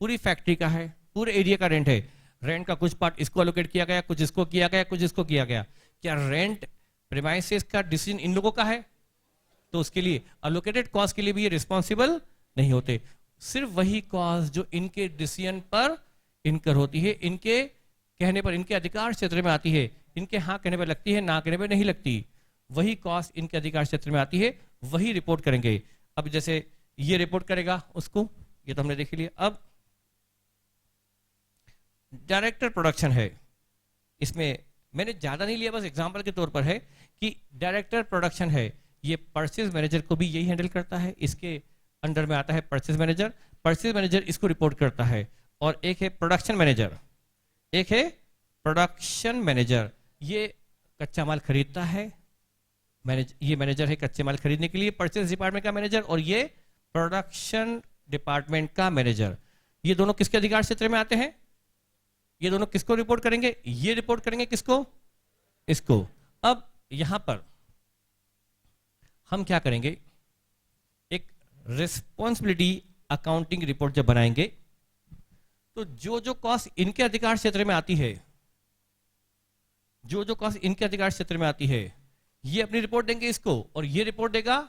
पूरी फैक्ट्री का है, पूरे एरिया का रेंट है, रेंट का कुछ पार्ट इसको अलोकेट किया गया, कुछ इसको किया गया, कुछ इसको किया गया। क्या रेंट प्रीमाइसेस का डिसीजन इन लोगों का है? तो उसके लिए अलोकेटेड कॉस्ट के लिए भी ये रिस्पॉन्सिबल नहीं होते। सिर्फ वही कॉस्ट जो इनके डिसीजन पर इनकर होती है, इनके कहने पर, इनके अधिकार क्षेत्र में आती है, इनके हाँ कहने पर लगती है, ना कहने पर नहीं लगती, वही कॉस्ट इनके अधिकार क्षेत्र में आती है, वही रिपोर्ट करेंगे। अब जैसे ये रिपोर्ट करेगा उसको, ये तो हमने देख लिया। अब डायरेक्टर प्रोडक्शन है, इसमें मैंने ज्यादा नहीं लिया, बस एग्जांपल के तौर पर है कि डायरेक्टर प्रोडक्शन है, ये परचेज मैनेजर को भी यही हैंडल करता है, इसके अंडर में आता है परचेज मैनेजर। परचेज मैनेजर इसको रिपोर्ट करता है। और एक है प्रोडक्शन मैनेजर, एक है प्रोडक्शन मैनेजर, ये कच्चा माल खरीदता है, ये मैनेजर है कच्चे माल खरीदने के लिए, परचेज डिपार्टमेंट का मैनेजर, और ये प्रोडक्शन डिपार्टमेंट का मैनेजर। ये दोनों किसके अधिकार क्षेत्र में आते हैं? ये दोनों किसको रिपोर्ट करेंगे? ये रिपोर्ट करेंगे किसको? इसको। अब यहां पर हम क्या करेंगे, एक रिस्पॉन्सिबिलिटी अकाउंटिंग रिपोर्ट जब बनाएंगे तो जो जो कॉस्ट इनके अधिकार क्षेत्र में आती है, जो जो कॉस्ट इनके अधिकार क्षेत्र में आती है, ये अपनी रिपोर्ट देंगे इसको, और ये रिपोर्ट देगा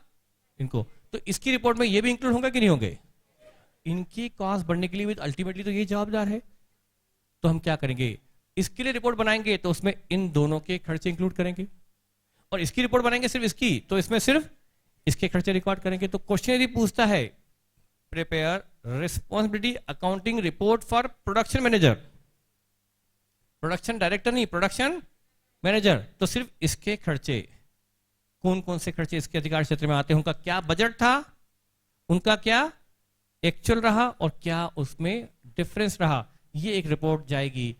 इनको। तो इसकी रिपोर्ट में ये भी इंक्लूड होंगे कि नहीं होंगे? इनकी कॉस्ट बढ़ने के लिए भी अल्टीमेटली तो ये जवाबदार है। तो हम क्या करेंगे, इसके लिए रिपोर्ट बनाएंगे तो उसमें इन दोनों के खर्चे इंक्लूड करेंगे, और इसकी रिपोर्ट बनाएंगे सिर्फ इसकी, तो इसमें सिर्फ इसके खर्चे रिकॉर्ड करेंगे। तो क्वेश्चन यदि पूछता है prepare responsibility accounting report for production manager, production director नहीं, प्रोडक्शन मैनेजर, तो सिर्फ इसके खर्चे, कौन कौन से खर्चे इसके अधिकार क्षेत्र में आते हैं, उनका क्या बजट था, उनका क्या एक्चुअल रहा, और क्या उसमें डिफरेंस रहा, ये एक रिपोर्ट जाएगी।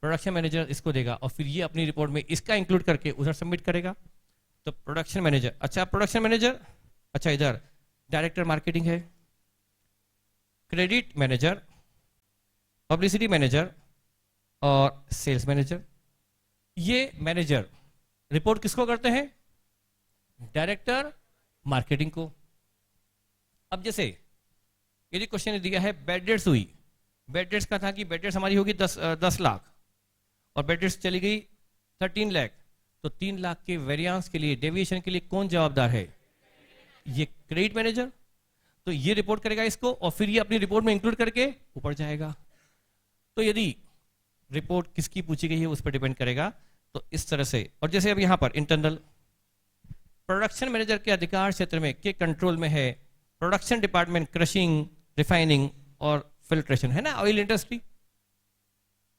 प्रोडक्शन मैनेजर इसको देगा, और फिर ये अपनी रिपोर्ट में इसका इंक्लूड करके उधर सबमिट करेगा। तो प्रोडक्शन मैनेजर, अच्छा प्रोडक्शन मैनेजर, अच्छा इधर डायरेक्टर मार्केटिंग है, क्रेडिट मैनेजर, पब्लिसिटी मैनेजर और सेल्स मैनेजर। ये मैनेजर रिपोर्ट किसको करते हैं? डायरेक्टर मार्केटिंग को। अब जैसे यदि क्वेश्चन दिया है बेड डेट्स हुई, बेड डेट्स का था कि बेड डेट्स हमारी होगी 10 लाख और बेड डेट्स चली गई 13 लाख, तो 3 लाख के वेरिएंस के लिए, डेविएशन के लिए कौन जवाबदार है? ये क्रेडिट मैनेजर। तो ये रिपोर्ट करेगा इसको, और फिर ये अपनी रिपोर्ट में इंक्लूड करके ऊपर जाएगा। तो यदि रिपोर्ट किसकी पूछी गई है उस पर डिपेंड करेगा। तो इस तरह से, और जैसे अब यहां पर इंटरनल प्रोडक्शन मैनेजर के अधिकार क्षेत्र में, के कंट्रोल में है प्रोडक्शन डिपार्टमेंट, क्रशिंग, रिफाइनिंग और फिल्ट्रेशन, है ना, ऑयल इंडस्ट्री।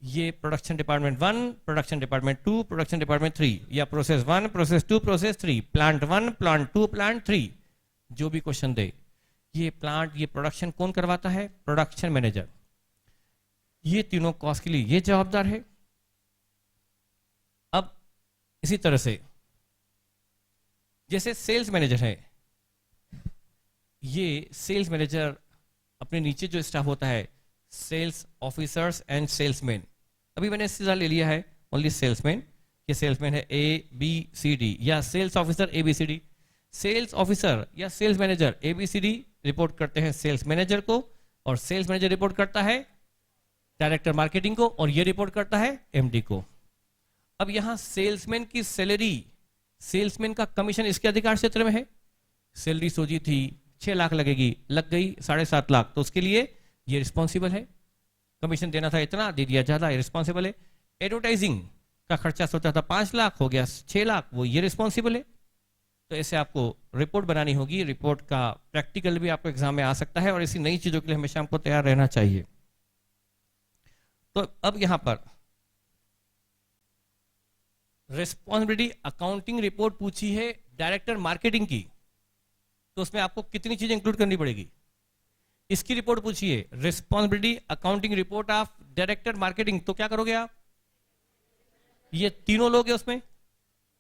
ये production department 1, production department 2, production department 3, या process 1, process 2, process 3, plant 1, plant 2, plant 3, जो भी क्वेश्चन दे, ये प्लांट, ये प्रोडक्शन कौन करवाता है? Production manager. ये तीनों कॉस्ट के लिए ये जवाबदार है। अब इसी तरह से जैसे सेल्स मैनेजर है, ये सेल्स मैनेजर अपने नीचे जो स्टाफ होता है, सेल्स ऑफिसर्स एंड सेल्समैन, अभी मैंने सीधा ले लिया है ओनली सेल्समैन, ये सेल्समैन है ABCD, या sales officer ABCD। Sales officer या सेल्स मैनेजर ABCD रिपोर्ट करते हैं सेल्स मैनेजर को, और सेल्स मैनेजर रिपोर्ट करता है डायरेक्टर मार्केटिंग को, और ये रिपोर्ट करता है MD को। अब यहां सेल्समैन की सैलरी, सेल्समैन का कमीशन इसके अधिकार क्षेत्र में है। सैलरी सोची थी 6 लाख लगेगी, लग गई 7.5 लाख, तो उसके लिए ये रिस्पॉन्सिबल है। कमीशन देना था इतना, दे दिया ज्यादा, ये रिस्पॉन्सिबल है। एडवर्टाइजिंग का खर्चा सोचा था 5 लाख, हो गया 6 लाख, वो ये रिस्पॉन्सिबल है। तो ऐसे आपको रिपोर्ट बनानी होगी। रिपोर्ट का प्रैक्टिकल भी आपको एग्जाम में आ सकता है, और ऐसी नई चीजों के लिए हमेशा हमको तैयार रहना चाहिए। तो अब यहां पर रिस्पॉन्सिबिलिटी अकाउंटिंग रिपोर्ट पूछी है डायरेक्टर मार्केटिंग की, तो उसमें आपको कितनी चीजें इंक्लूड करनी पड़ेगी? इसकी रिपोर्ट पूछिए, responsibility accounting report of director marketing, तो क्या करोगे आप? ये तीनों लोग हैं उसमें,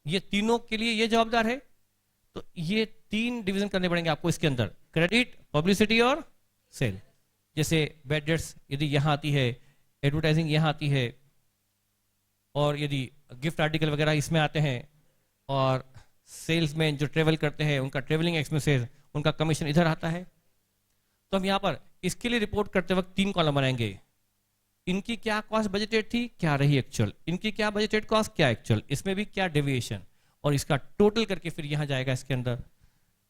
ये तीनों के लिए ये जवाबदार है, तो ये 3 डिवीजन करने पड़ेंगे आपको इसके अंदर, क्रेडिट, पब्लिसिटी और सेल। जैसे बैड डेट्स यदि यहां आती है, एडवर्टाइजिंग यहां आती है, और यदि गिफ्ट आर्टिकल वगैरह इसमें आते हैं, और सेल्समैन जो ट्रेवल करते हैं उनका ट्रेवलिंग एक्सपेंसेस, उनका कमीशन इधर आता है। तो हम यहाँ पर इसके लिए रिपोर्ट करते वक्त 3 कॉलम बनाएंगे। इनकी क्या कॉस्ट बजटेड थी, क्या रही एक्चुअल, इनकी क्या बजटेड कॉस्ट, क्या एक्चुअल, इसमें भी क्या डेविएशन, और इसका टोटल करके फिर यहाँ जाएगा इसके अंदर।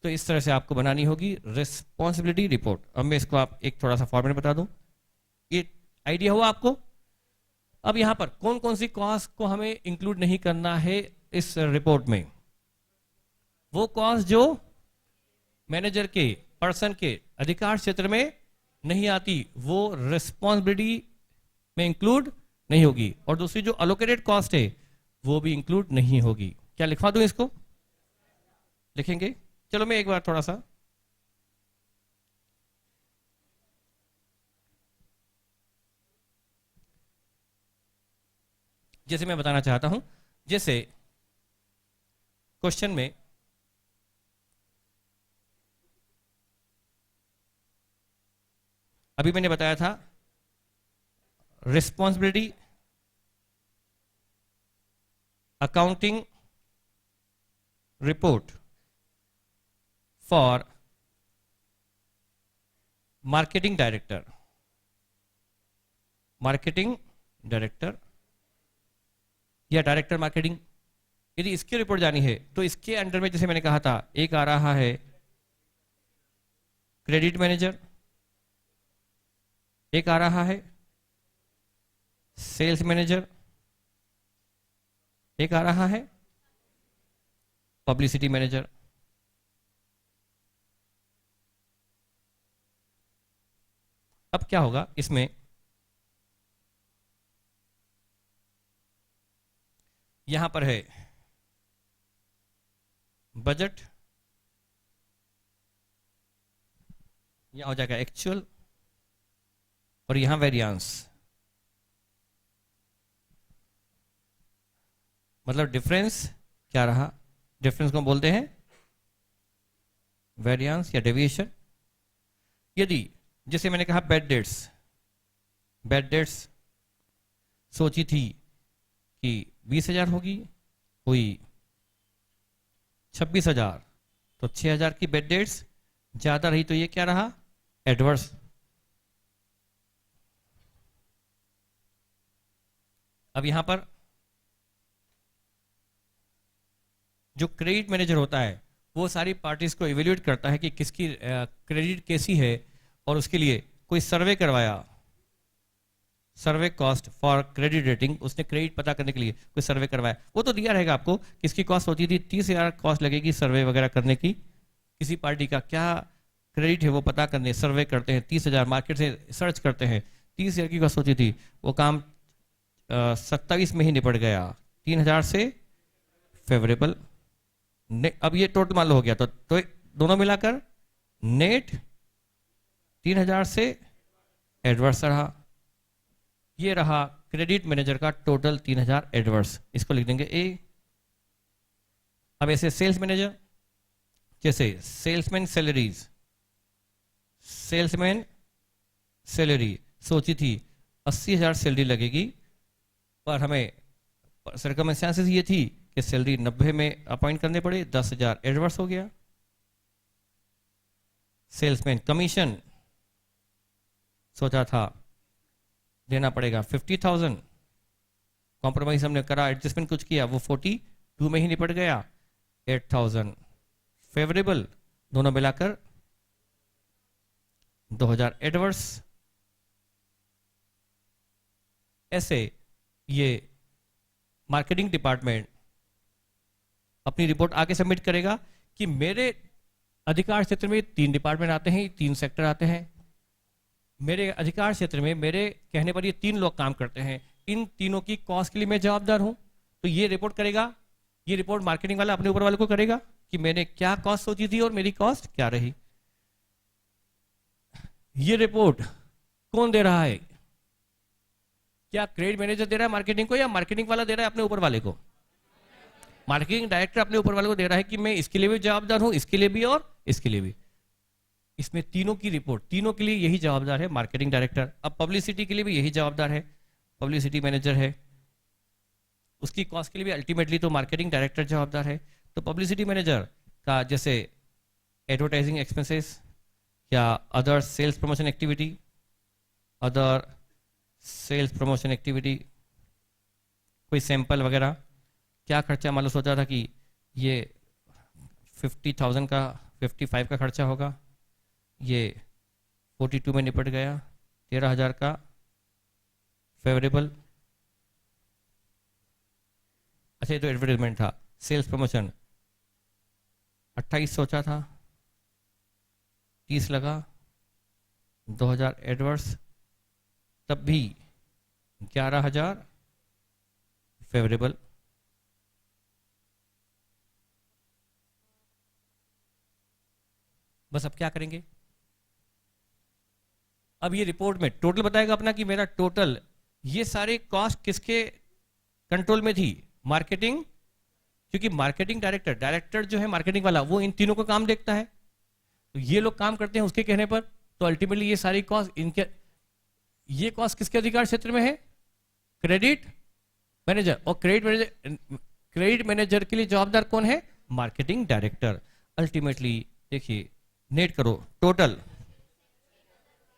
तो इस तरह से आपको बनानी होगी रिस्पॉन्सिबिलिटी रिपोर्ट। अब मैं इसको आप एक थोड़ा सा फॉर्मेट बता दूं, ये आइडिया हुआ आपको। अब यहाँ पर कौन कौन सी कॉस्ट को हमें इंक्लूड नहीं करना है इस रिपोर्ट में? वो कॉस्ट जो मैनेजर के, पर्सन के अधिकार क्षेत्र में नहीं आती, वो रिस्पॉन्सिबिलिटी में इंक्लूड नहीं होगी, और दूसरी जो अलोकेटेड कॉस्ट है वो भी इंक्लूड नहीं होगी। क्या लिखवा दूं इसको? लिखेंगे? चलो मैं एक बार थोड़ा सा जैसे मैं बताना चाहता हूं, जैसे क्वेश्चन में अभी मैंने बताया था responsibility accounting report for marketing director, marketing director या डायरेक्टर मार्केटिंग। यदि इसकी रिपोर्ट जानी है तो इसके अंडर में जैसे मैंने कहा था, एक आ रहा है क्रेडिट मैनेजर, एक आ रहा है सेल्स मैनेजर, एक आ रहा है पब्लिसिटी मैनेजर। अब क्या होगा इसमें, यहां पर है बजट, यहां हो जाएगा एक्चुअल, और यहां वेरिएंस। मतलब डिफरेंस क्या रहा, डिफरेंस को बोलते हैं वेरिएंस या डेविएशन। यदि जैसे मैंने कहा बैड डेट्स, बैड डेट्स सोची थी कि 20,000 होगी, हुई 26,000, तो 6,000 की बैड डेट्स ज्यादा रही, तो ये क्या रहा, एडवर्स। अब यहां पर जो क्रेडिट मैनेजर होता है वो सारी पार्टीज को इवेल्युएट करता है कि किसकी क्रेडिट कैसी है, और उसके लिए कोई सर्वे करवाया, सर्वे कॉस्ट फॉर क्रेडिट रेटिंग, उसने क्रेडिट पता करने के लिए कोई सर्वे करवाया, वो तो दिया रहेगा आपको किसकी कॉस्ट होती थी, 30,000 कॉस्ट लगेगी सर्वे वगैरह करने की। किसी पार्टी का क्या क्रेडिट है वो पता करने सर्वे करते हैं, 30,000 मार्केट से सर्च करते हैं, 30,000 की कॉस्ट होती थी, वो काम 27 में ही निपट गया, 3,000 से फेवरेबल। अब ये टोटल मान लो हो गया, तो दोनों मिलाकर नेट 3,000 से एडवर्स रहा। ये रहा क्रेडिट मैनेजर का टोटल 3,000 एडवर्स, इसको लिख देंगे ए। अब ऐसे सेल्स मैनेजर, जैसे सेल्समैन सैलरीज, सेल्समैन सैलरी सोची थी 80,000 सैलरी लगेगी, पर हमें सर्कमस्टेंसेस ये थी कि सैलरी 90 में अपॉइंट करने पड़े, 10,000 एडवर्स हो गया। सेल्समैन कमीशन सोचा था देना पड़ेगा 50,000, कॉम्प्रोमाइज हमने करा, एडजस्टमेंट कुछ किया, वो 42 में ही निपट गया, 8,000 फेवरेबल, दोनों मिलाकर 2,000 एडवर्स। ऐसे ये मार्केटिंग डिपार्टमेंट अपनी रिपोर्ट आगे सबमिट करेगा कि मेरे अधिकार क्षेत्र में 3 डिपार्टमेंट आते हैं, 3 सेक्टर आते हैं, मेरे अधिकार क्षेत्र में मेरे कहने पर ये 3 लोग काम करते हैं, इन तीनों की कॉस्ट के लिए मैं जवाबदार हूं। तो ये रिपोर्ट करेगा, ये रिपोर्ट मार्केटिंग वाला अपने ऊपर वाले को करेगा कि मैंने क्या कॉस्ट सोची थी और मेरी कॉस्ट क्या रही। ये रिपोर्ट कौन दे रहा है? क्या क्रेडिट मैनेजर दे रहा है मार्केटिंग को, या मार्केटिंग वाला दे रहा है अपने ऊपर वाले को? मार्केटिंग डायरेक्टर अपने ऊपर वाले को दे रहा है कि मैं इसके लिए भी जवाबदार हूं, इसके लिए भी और इसके लिए भी। इसमें तीनों की रिपोर्ट, तीनों के लिए यही जवाबदार है मार्केटिंग डायरेक्टर। अब पब्लिसिटी के लिए भी यही जवाबदार है, पब्लिसिटी मैनेजर है। उसकी कॉस्ट के लिए भी अल्टीमेटली तो मार्केटिंग डायरेक्टर जवाबदार है। तो पब्लिसिटी मैनेजर का जैसे एडवर्टाइजिंग एक्सपेंसेस या other sales promotion activity, other sales promotion activity, कोई सैंपल वगैरह, क्या खर्चा मान लो सोचा था कि ये 50,000 का 55 का खर्चा होगा, ये 42 में निपट गया, 13,000 का फेवरेबल। अच्छा, ये तो एडवर्टाइजमेंट था। सेल्स प्रमोशन 28 सोचा था, 30 लगा, 2,000 एडवर्स, तब भी 11,000 फेवरेबल। बस अब क्या करेंगे, अब ये रिपोर्ट में टोटल बताएगा अपना कि मेरा टोटल ये सारे कॉस्ट किसके कंट्रोल में थी? मार्केटिंग, क्योंकि मार्केटिंग डायरेक्टर जो है मार्केटिंग वाला, वो इन तीनों का काम देखता है। तो ये लोग काम करते हैं उसके कहने पर, तो अल्टीमेटली ये सारी कॉस्ट इनके, ये कॉस्ट किसके अधिकार क्षेत्र में है? Credit manager. और क्रेडिट मैनेजर के लिए जवाबदार कौन है? Marketing director. अल्टीमेटली देखिए, नेट करो, total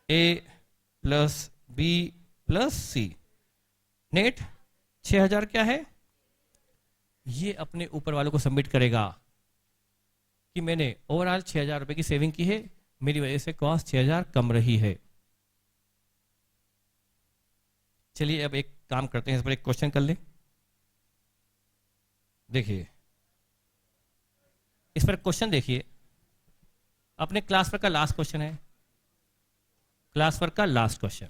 A plus B plus C, net 6,000 क्या है? ये अपने ऊपर वालों को सबमिट करेगा कि मैंने ओवरऑल 6,000 रुपए की सेविंग की है, मेरी वजह से कॉस्ट 6,000 कम रही है। चलिए अब एक काम करते हैं, इस पर एक क्वेश्चन कर ले। देखिए इस पर क्वेश्चन देखिए, अपने क्लास वर्क का लास्ट क्वेश्चन है, क्लास वर्क का लास्ट क्वेश्चन।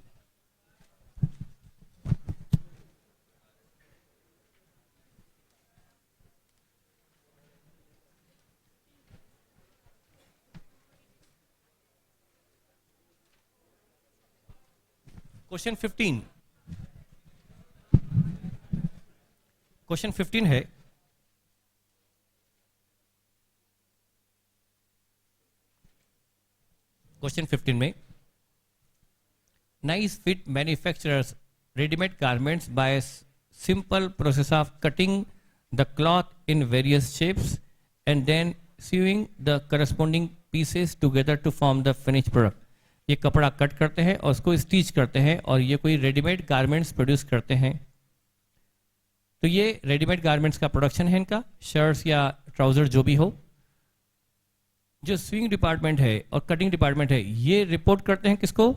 क्वेश्चन 15, क्वेश्चन 15 है, क्वेश्चन 15 में nice fit manufacturers readymade garments by simple process of cutting the cloth in various shapes and then sewing the corresponding pieces together to form the finish product. ये कपड़ा cut करते हैं और उसको stitch करते हैं और ये कोई रेडीमेड गारमेंट्स प्रोड्यूस करते हैं। तो ये रेडीमेड गारमेंट्स का प्रोडक्शन है, इनका शर्ट्स या ट्राउजर जो भी हो। जो स्विंग डिपार्टमेंट है और कटिंग डिपार्टमेंट है, ये रिपोर्ट करते हैं किसको?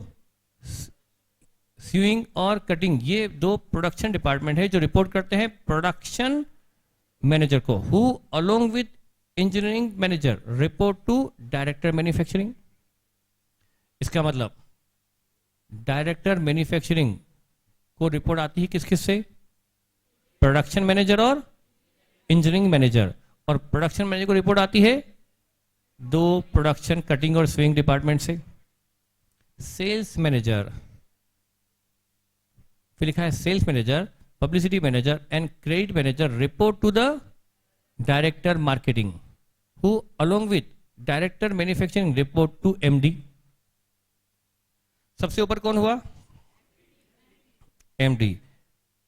स्विंग और कटिंग, ये दो प्रोडक्शन डिपार्टमेंट है जो रिपोर्ट करते हैं प्रोडक्शन मैनेजर को, who along with engineering manager report to director manufacturing. इसका मतलब डायरेक्टर मैन्युफैक्चरिंग को रिपोर्ट आती है किस किस से? प्रोडक्शन मैनेजर और इंजीनियरिंग मैनेजर। और प्रोडक्शन मैनेजर को रिपोर्ट आती है दो प्रोडक्शन कटिंग और स्विंग डिपार्टमेंट से। सेल्स मैनेजर, फिर लिखा है sales manager, publicity manager and credit manager report to the director marketing, who along with director manufacturing report to MD. सबसे ऊपर कौन हुआ? एमडी।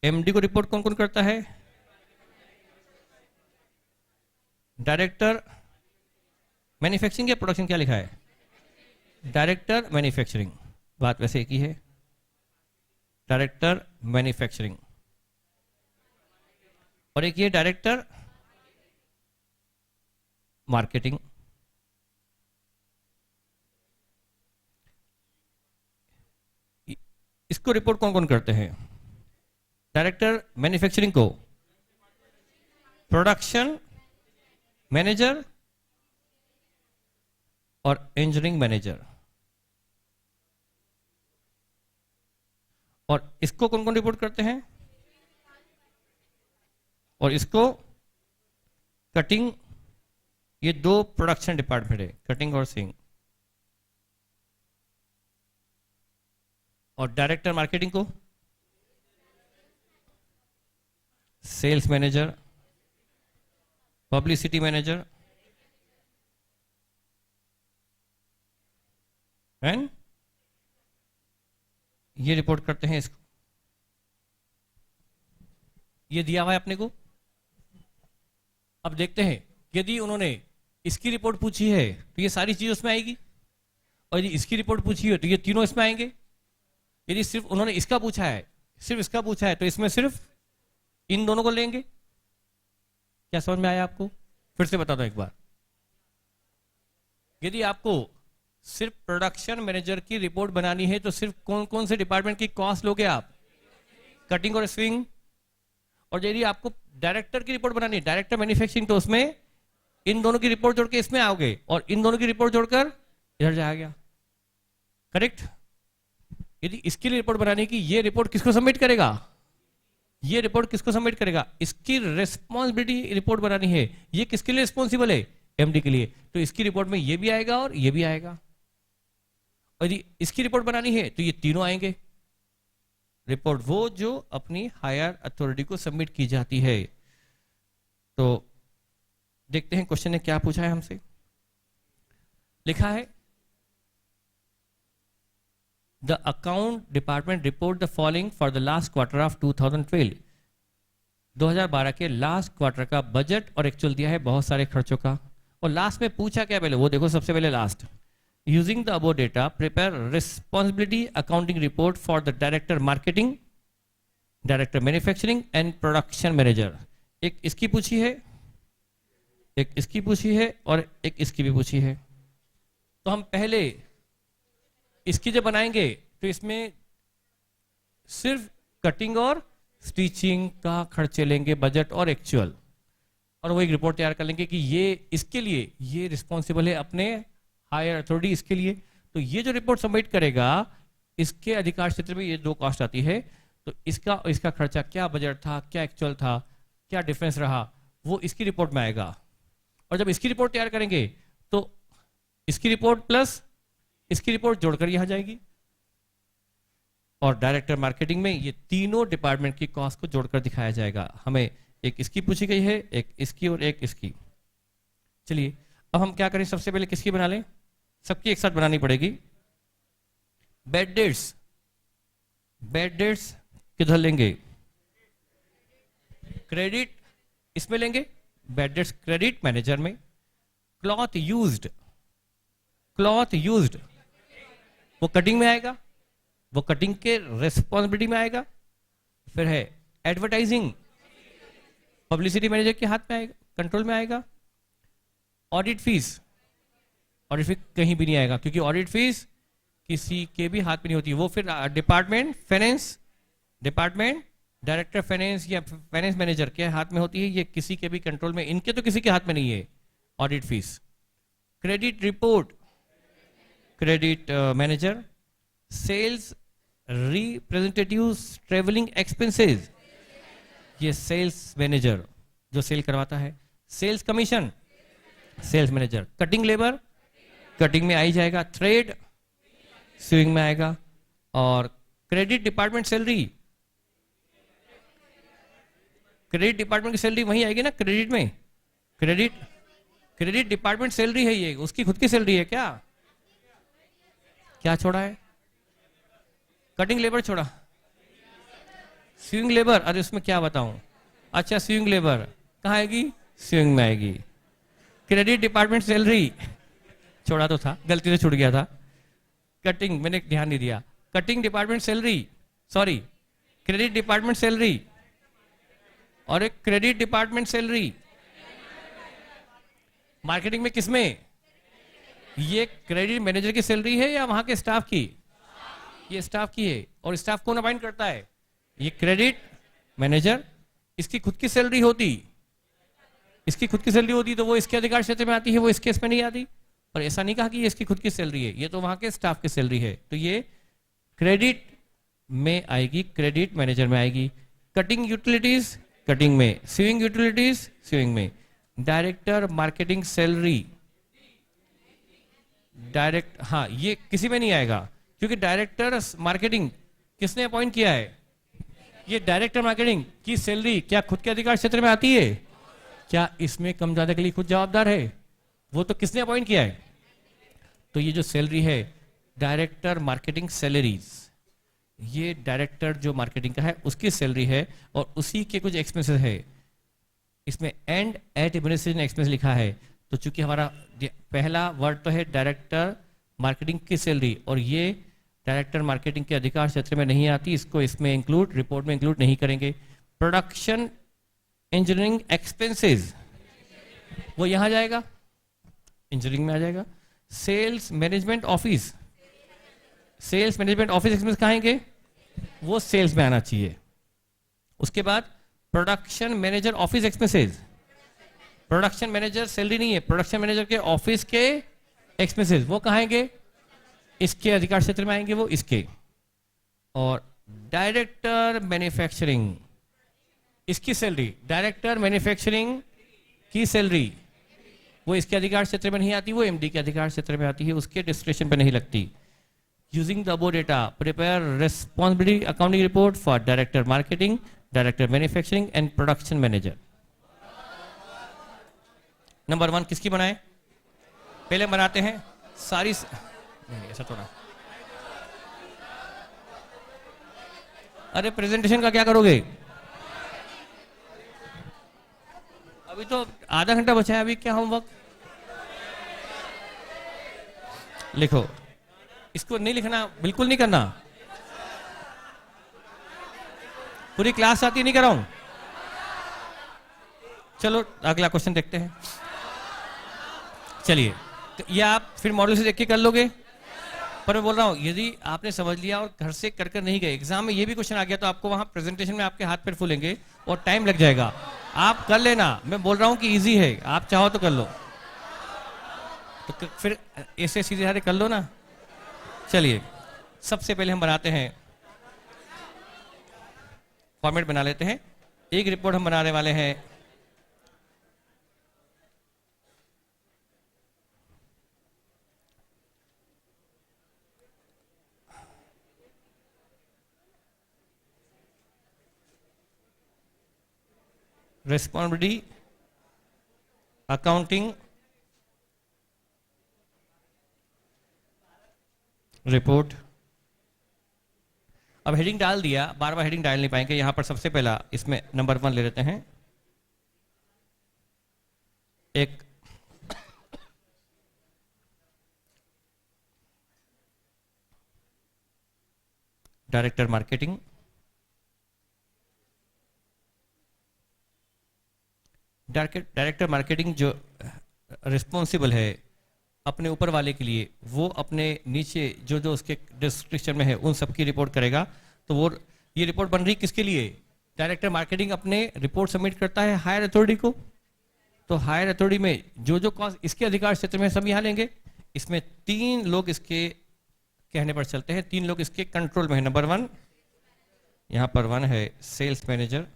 एमडी को रिपोर्ट कौन कौन करता है? डायरेक्टर मैन्युफैक्चरिंग या प्रोडक्शन, क्या लिखा है? डायरेक्टर मैन्युफैक्चरिंग, बात वैसे एक ही है, डायरेक्टर मैन्युफैक्चरिंग। और एक ये डायरेक्टर मार्केटिंग। इसको रिपोर्ट कौन कौन करते हैं? डायरेक्टर मैन्युफैक्चरिंग को प्रोडक्शन मैनेजर और इंजीनियरिंग मैनेजर। और इसको कौन कौन रिपोर्ट करते हैं? और इसको कटिंग, ये दो प्रोडक्शन डिपार्टमेंट है, कटिंग और सिंग। और डायरेक्टर मार्केटिंग को sales manager, publicity manager and ये रिपोर्ट करते हैं इसको। ये दिया हुआ है अपने को। अब देखते हैं यदि उन्होंने इसकी रिपोर्ट पूछी है तो ये सारी चीज उसमें आएगी, और यदि इसकी रिपोर्ट पूछी है तो ये तीनों इसमें आएंगे। यदि सिर्फ उन्होंने इसका पूछा है, सिर्फ इसका पूछा है, तो इसमें सिर्फ इन दोनों को लेंगे। क्या समझ में आया आपको? फिर से बता दो एक बार। यदि आपको सिर्फ प्रोडक्शन मैनेजर की रिपोर्ट बनानी है तो सिर्फ कौन कौन से डिपार्टमेंट की कॉस्ट लोगे आप? कटिंग और स्विंग। और यदि आपको डायरेक्टर की रिपोर्ट बनानी है, डायरेक्टर मैन्युफैक्चरिंग, तो उसमें इन दोनों की रिपोर्ट जोड़ के इसमें आओगे और इन दोनों की रिपोर्ट जोड़कर इधर जाएगा। करेक्ट? यदि इसके लिए रिपोर्ट बनाने की, ये रिपोर्ट किसको सबमिट करेगा? ये रिपोर्ट किसको सबमिट करेगा? इसकी रिस्पॉन्सिबिलिटी रिपोर्ट बनानी है। ये किसके लिए रिस्पॉन्सिबल है? एमडी के लिए। तो इसकी रिपोर्ट में ये भी आएगा और ये भी आएगा। और यदि इसकी रिपोर्ट बनानी है तो ये तीनों आएंगे। रिपोर्ट वो जो अपनी हायर अथॉरिटी को सबमिट की जाती है। तो देखते हैं क्वेश्चन ने क्या पूछा है हमसे। लिखा है the account department report the following for the last quarter of 2012। 2012 के लास्ट क्वार्टर का बजट और एक्चुअल दिया है बहुत सारे खर्चों का। और लास्ट में पूछा क्या पहले वो देखो। सबसे पहले last, using the above data prepare responsibility accounting report for the director marketing, director manufacturing and production manager. एक इसकी पूछी है, एक इसकी पूछी है और एक इसकी भी पूछी है। तो हम पहले इसकी जब बनाएंगे तो इसमें सिर्फ कटिंग और स्टिचिंग का खर्चे लेंगे, बजट और एक्चुअल, और वो एक रिपोर्ट तैयार कर लेंगे कि ये इसके लिए ये रिस्पॉन्सिबल है अपने हायर अथॉरिटी इसके लिए। तो ये जो रिपोर्ट सबमिट करेगा इसके अधिकार क्षेत्र में ये दो कॉस्ट आती है। तो इसका खर्चा क्या बजट था, क्या एक्चुअल था, क्या डिफरेंस रहा, वो इसकी रिपोर्ट में आएगा। और जब इसकी रिपोर्ट तैयार करेंगे तो इसकी रिपोर्ट प्लस इसकी रिपोर्ट जोड़कर यहां जाएगी। और डायरेक्टर मार्केटिंग में ये तीनों डिपार्टमेंट की कॉस्ट को जोड़कर दिखाया जाएगा। हमें एक इसकी पूछी गई है, एक इसकी और एक इसकी। चलिए अब हम क्या करें, सबसे पहले किसकी बना लें? सबकी एक साथ बनानी पड़ेगी। बैड डेट्स, बैड डेट्स किधर लेंगे? क्रेडिट इसमें लेंगे, बैड डेट्स क्रेडिट मैनेजर में। क्लॉथ यूज्ड, क्लॉथ यूज्ड वो कटिंग में आएगा, वो कटिंग के रेस्पॉन्सिबिलिटी में आएगा। फिर है एडवर्टाइजिंग, पब्लिसिटी मैनेजर के हाथ में आएगा, कंट्रोल में आएगा। ऑडिट फीस, ऑडिट फीस कहीं भी नहीं आएगा क्योंकि ऑडिट फीस किसी के भी हाथ में नहीं होती। वो फिर department finance, department director finance या फाइनेंस मैनेजर के हाथ में होती है। ये किसी के भी कंट्रोल में, इनके तो किसी के हाथ में नहीं है audit fees. Credit report, credit manager. Sales representative travelling expenses, ये सेल्स मैनेजर जो सेल करवाता है। Sales commission, sales manager. Cutting labour, cutting में आई जाएगा। थ्रेड स्विंग में आएगा। और credit department salary, credit department की सैलरी वहीं आएगी ना क्रेडिट में। क्रेडिट डिपार्टमेंट सैलरी है ये, उसकी खुद की सैलरी है। क्या क्या छोड़ा है? कटिंग लेबर छोड़ा, स्विंग लेबर। अरे उसमें क्या बताऊं। अच्छा स्विंग लेबर कहाँ आएगी? स्विंग में आएगी। क्रेडिट डिपार्टमेंट सैलरी छोड़ा तो था, गलती से छूट गया था। कटिंग मैंने ध्यान नहीं दिया। Cutting department salary, sorry, credit department salary और एक क्रेडिट डिपार्टमेंट सैलरी। मार्केटिंग में किसमें? ये क्रेडिट मैनेजर की सैलरी है या वहां के स्टाफ की? ये स्टाफ की है। और स्टाफ कौन अपॉइंट करता है? ये क्रेडिट मैनेजर। इसकी खुद की सैलरी होती, इसकी खुद की सैलरी होती तो वो इसके अधिकार क्षेत्र में आती है, वो इस केस में नहीं आती। और ऐसा नहीं कहा कि ये इसकी खुद की सैलरी है, ये तो वहां के स्टाफ की सैलरी है। तो ये क्रेडिट में आएगी, क्रेडिट मैनेजर में आएगी। कटिंग यूटिलिटीज, कटिंग में। स्विंग यूटिलिटीज, स्विंग में। डायरेक्टर मार्केटिंग सैलरी, डायरेक्ट, हाँ ये किसी में नहीं आएगा क्योंकि डायरेक्टर मार्केटिंग किसने अपॉइंट किया है? ये डायरेक्टर मार्केटिंग की सैलरी क्या खुद के अधिकार क्षेत्र में आती है? क्या इसमें कम ज्यादा के लिए खुद जवाबदार है? वो तो किसने अपॉइंट किया है? तो ये जो सैलरी है डायरेक्टर मार्केटिंग सैलरीज, ये डायरेक्टर जो मार्केटिंग का है उसकी सैलरी है और उसी के कुछ एक्सपेंसेस है। इसमें एंड एट एडमिनिस्ट्रेशन एक्सपेंस लिखा है, तो चूंकि हमारा पहला वर्ड तो है डायरेक्टर मार्केटिंग की सैलरी और ये डायरेक्टर मार्केटिंग के अधिकार क्षेत्र में नहीं आती, इसको इसमें इंक्लूड रिपोर्ट में इंक्लूड नहीं करेंगे। प्रोडक्शन इंजीनियरिंग एक्सपेंसेस वो यहां जाएगा, इंजीनियरिंग में आ जाएगा। Sales management office, sales management office expense कहाँ आएंगे? वो सेल्स में आना चाहिए। उसके बाद production manager office expenses, production manager salary नहीं है, प्रोडक्शन मैनेजर के ऑफिस के एक्सपेंसेस वो कहाँ आएंगे? इसके अधिकार क्षेत्र में आएंगे वो, इसके। और डायरेक्टर मैन्युफैक्चरिंग, इसकी सैलरी, डायरेक्टर मैन्युफैक्चरिंग की सैलरी वो इसके अधिकार क्षेत्र में नहीं आती, वो एमडी के अधिकार क्षेत्र में आती है, उसके डिस्क्रिप्शन पे नहीं लगती। Using the above data prepare responsibility accounting report for director marketing, director manufacturing and production manager. Number 1 किसकी बनाए? पहले बनाते हैं सारी नहीं ऐसा थोड़ा। अरे प्रेजेंटेशन का क्या करोगे? अभी तो आधा घंटा बचा है, अभी क्या होमवर्क? लिखो, इसको नहीं लिखना, बिल्कुल नहीं करना। पूरी क्लास आती नहीं कराऊं? चलो अगला क्वेश्चन देखते हैं। चलिए, तो ये आप फिर मॉडल से देख के कर लोगे, पर मैं बोल रहा हूं यदि आपने समझ लिया और घर से कर कर नहीं गए, एग्जाम में ये भी क्वेश्चन आ गया तो आपको वहां प्रेजेंटेशन में आपके हाथ पैर फूलेंगे और टाइम लग जाएगा। आप कर लेना, मैं बोल रहा हूं कि इजी है, आप चाहो तो कर लो, तो फिर ऐसे सीधे साधे कर लो ना। चलिए, सबसे पहले हम बनाते हैं, फॉर्मेट बना लेते हैं। एक रिपोर्ट हम बनाने वाले हैं रिस्पॉन्सिबिलिटी अकाउंटिंग रिपोर्ट। अब हेडिंग डाल दिया, बार बार हेडिंग डाल नहीं पाएंगे, यहां पर सबसे पहला इसमें नंबर 1 ले लेते हैं। एक डायरेक्टर मार्केटिंग, डायरेक्टर मार्केटिंग जो रिस्पॉन्सिबल है अपने ऊपर वाले के लिए, वो अपने नीचे जो जो उसके डिस्क्रिप्शन में है उन सब की रिपोर्ट करेगा। तो वो ये रिपोर्ट बन रही किसके लिए? डायरेक्टर मार्केटिंग अपने रिपोर्ट सबमिट करता है हायर अथॉरिटी को, तो हायर अथॉरिटी में जो जो कॉस्ट इसके अधिकार क्षेत्र में सब यहाँ लेंगे। इसमें 3 लोग इसके कहने पर चलते हैं, 3 लोग इसके कंट्रोल में है। नंबर 1 यहाँ पर 1 है सेल्स मैनेजर,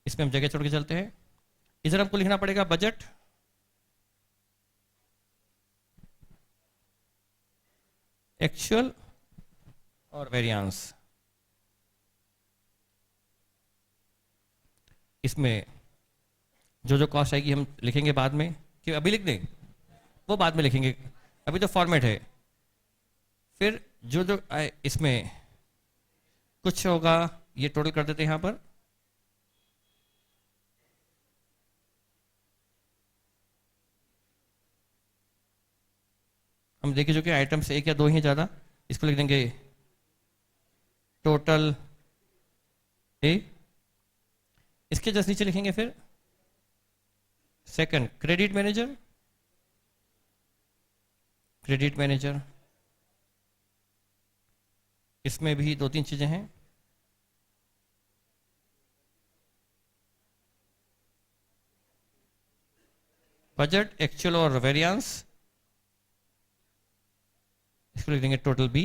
इसमें हम जगह छोड़ के चलते हैं। इधर हमको लिखना पड़ेगा बजट, एक्चुअल और वेरिएंस। इसमें जो जो कॉस्ट आएगी हम लिखेंगे बाद में, कि अभी लिख दें वो बाद में लिखेंगे, अभी तो फॉर्मेट है। फिर जो जो इसमें कुछ होगा ये टोटल कर देते हैं यहां पर। हम देखे जो कि आइटम्स 1 या 2 ही ज्यादा, इसको लिख देंगे टोटल ए। इसके जस्ट नीचे लिखेंगे फिर second credit manager, credit manager, इसमें भी 2-3 चीजें हैं। बजट, एक्चुअल और वेरिएंस, इसको लिख देंगे टोटल बी।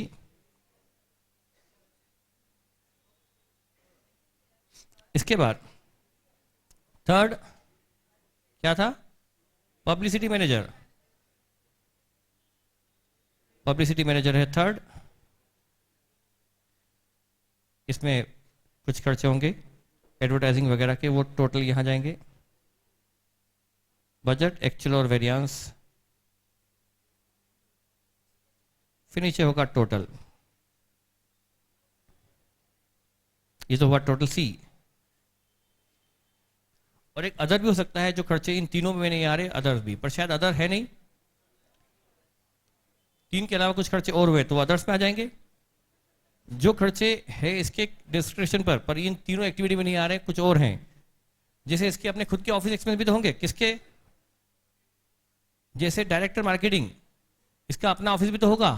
इसके बाद थर्ड क्या था? पब्लिसिटी मैनेजर, पब्लिसिटी मैनेजर है थर्ड, इसमें कुछ खर्चे होंगे एडवर्टाइजिंग वगैरह के, वो टोटल यहां जाएंगे। बजट, एक्चुअल और वेरिएंस, फिर नीचे होगा टोटल। ये तो हुआ टोटल सी। और एक अदर भी हो सकता है, जो खर्चे इन तीनों में नहीं आ रहे, अदर्स भी, पर शायद अदर है नहीं, तीन के अलावा कुछ खर्चे और हुए तो अदर्स में आ जाएंगे। जो खर्चे है इसके डिस्क्रिप्शन पर इन तीनों एक्टिविटी में नहीं आ रहे, कुछ और हैं, जैसे इसके अपने खुद के ऑफिस एक्सपेंस भी तो होंगे। किसके? जैसे डायरेक्टर मार्केटिंग, इसका अपना ऑफिस भी तो होगा।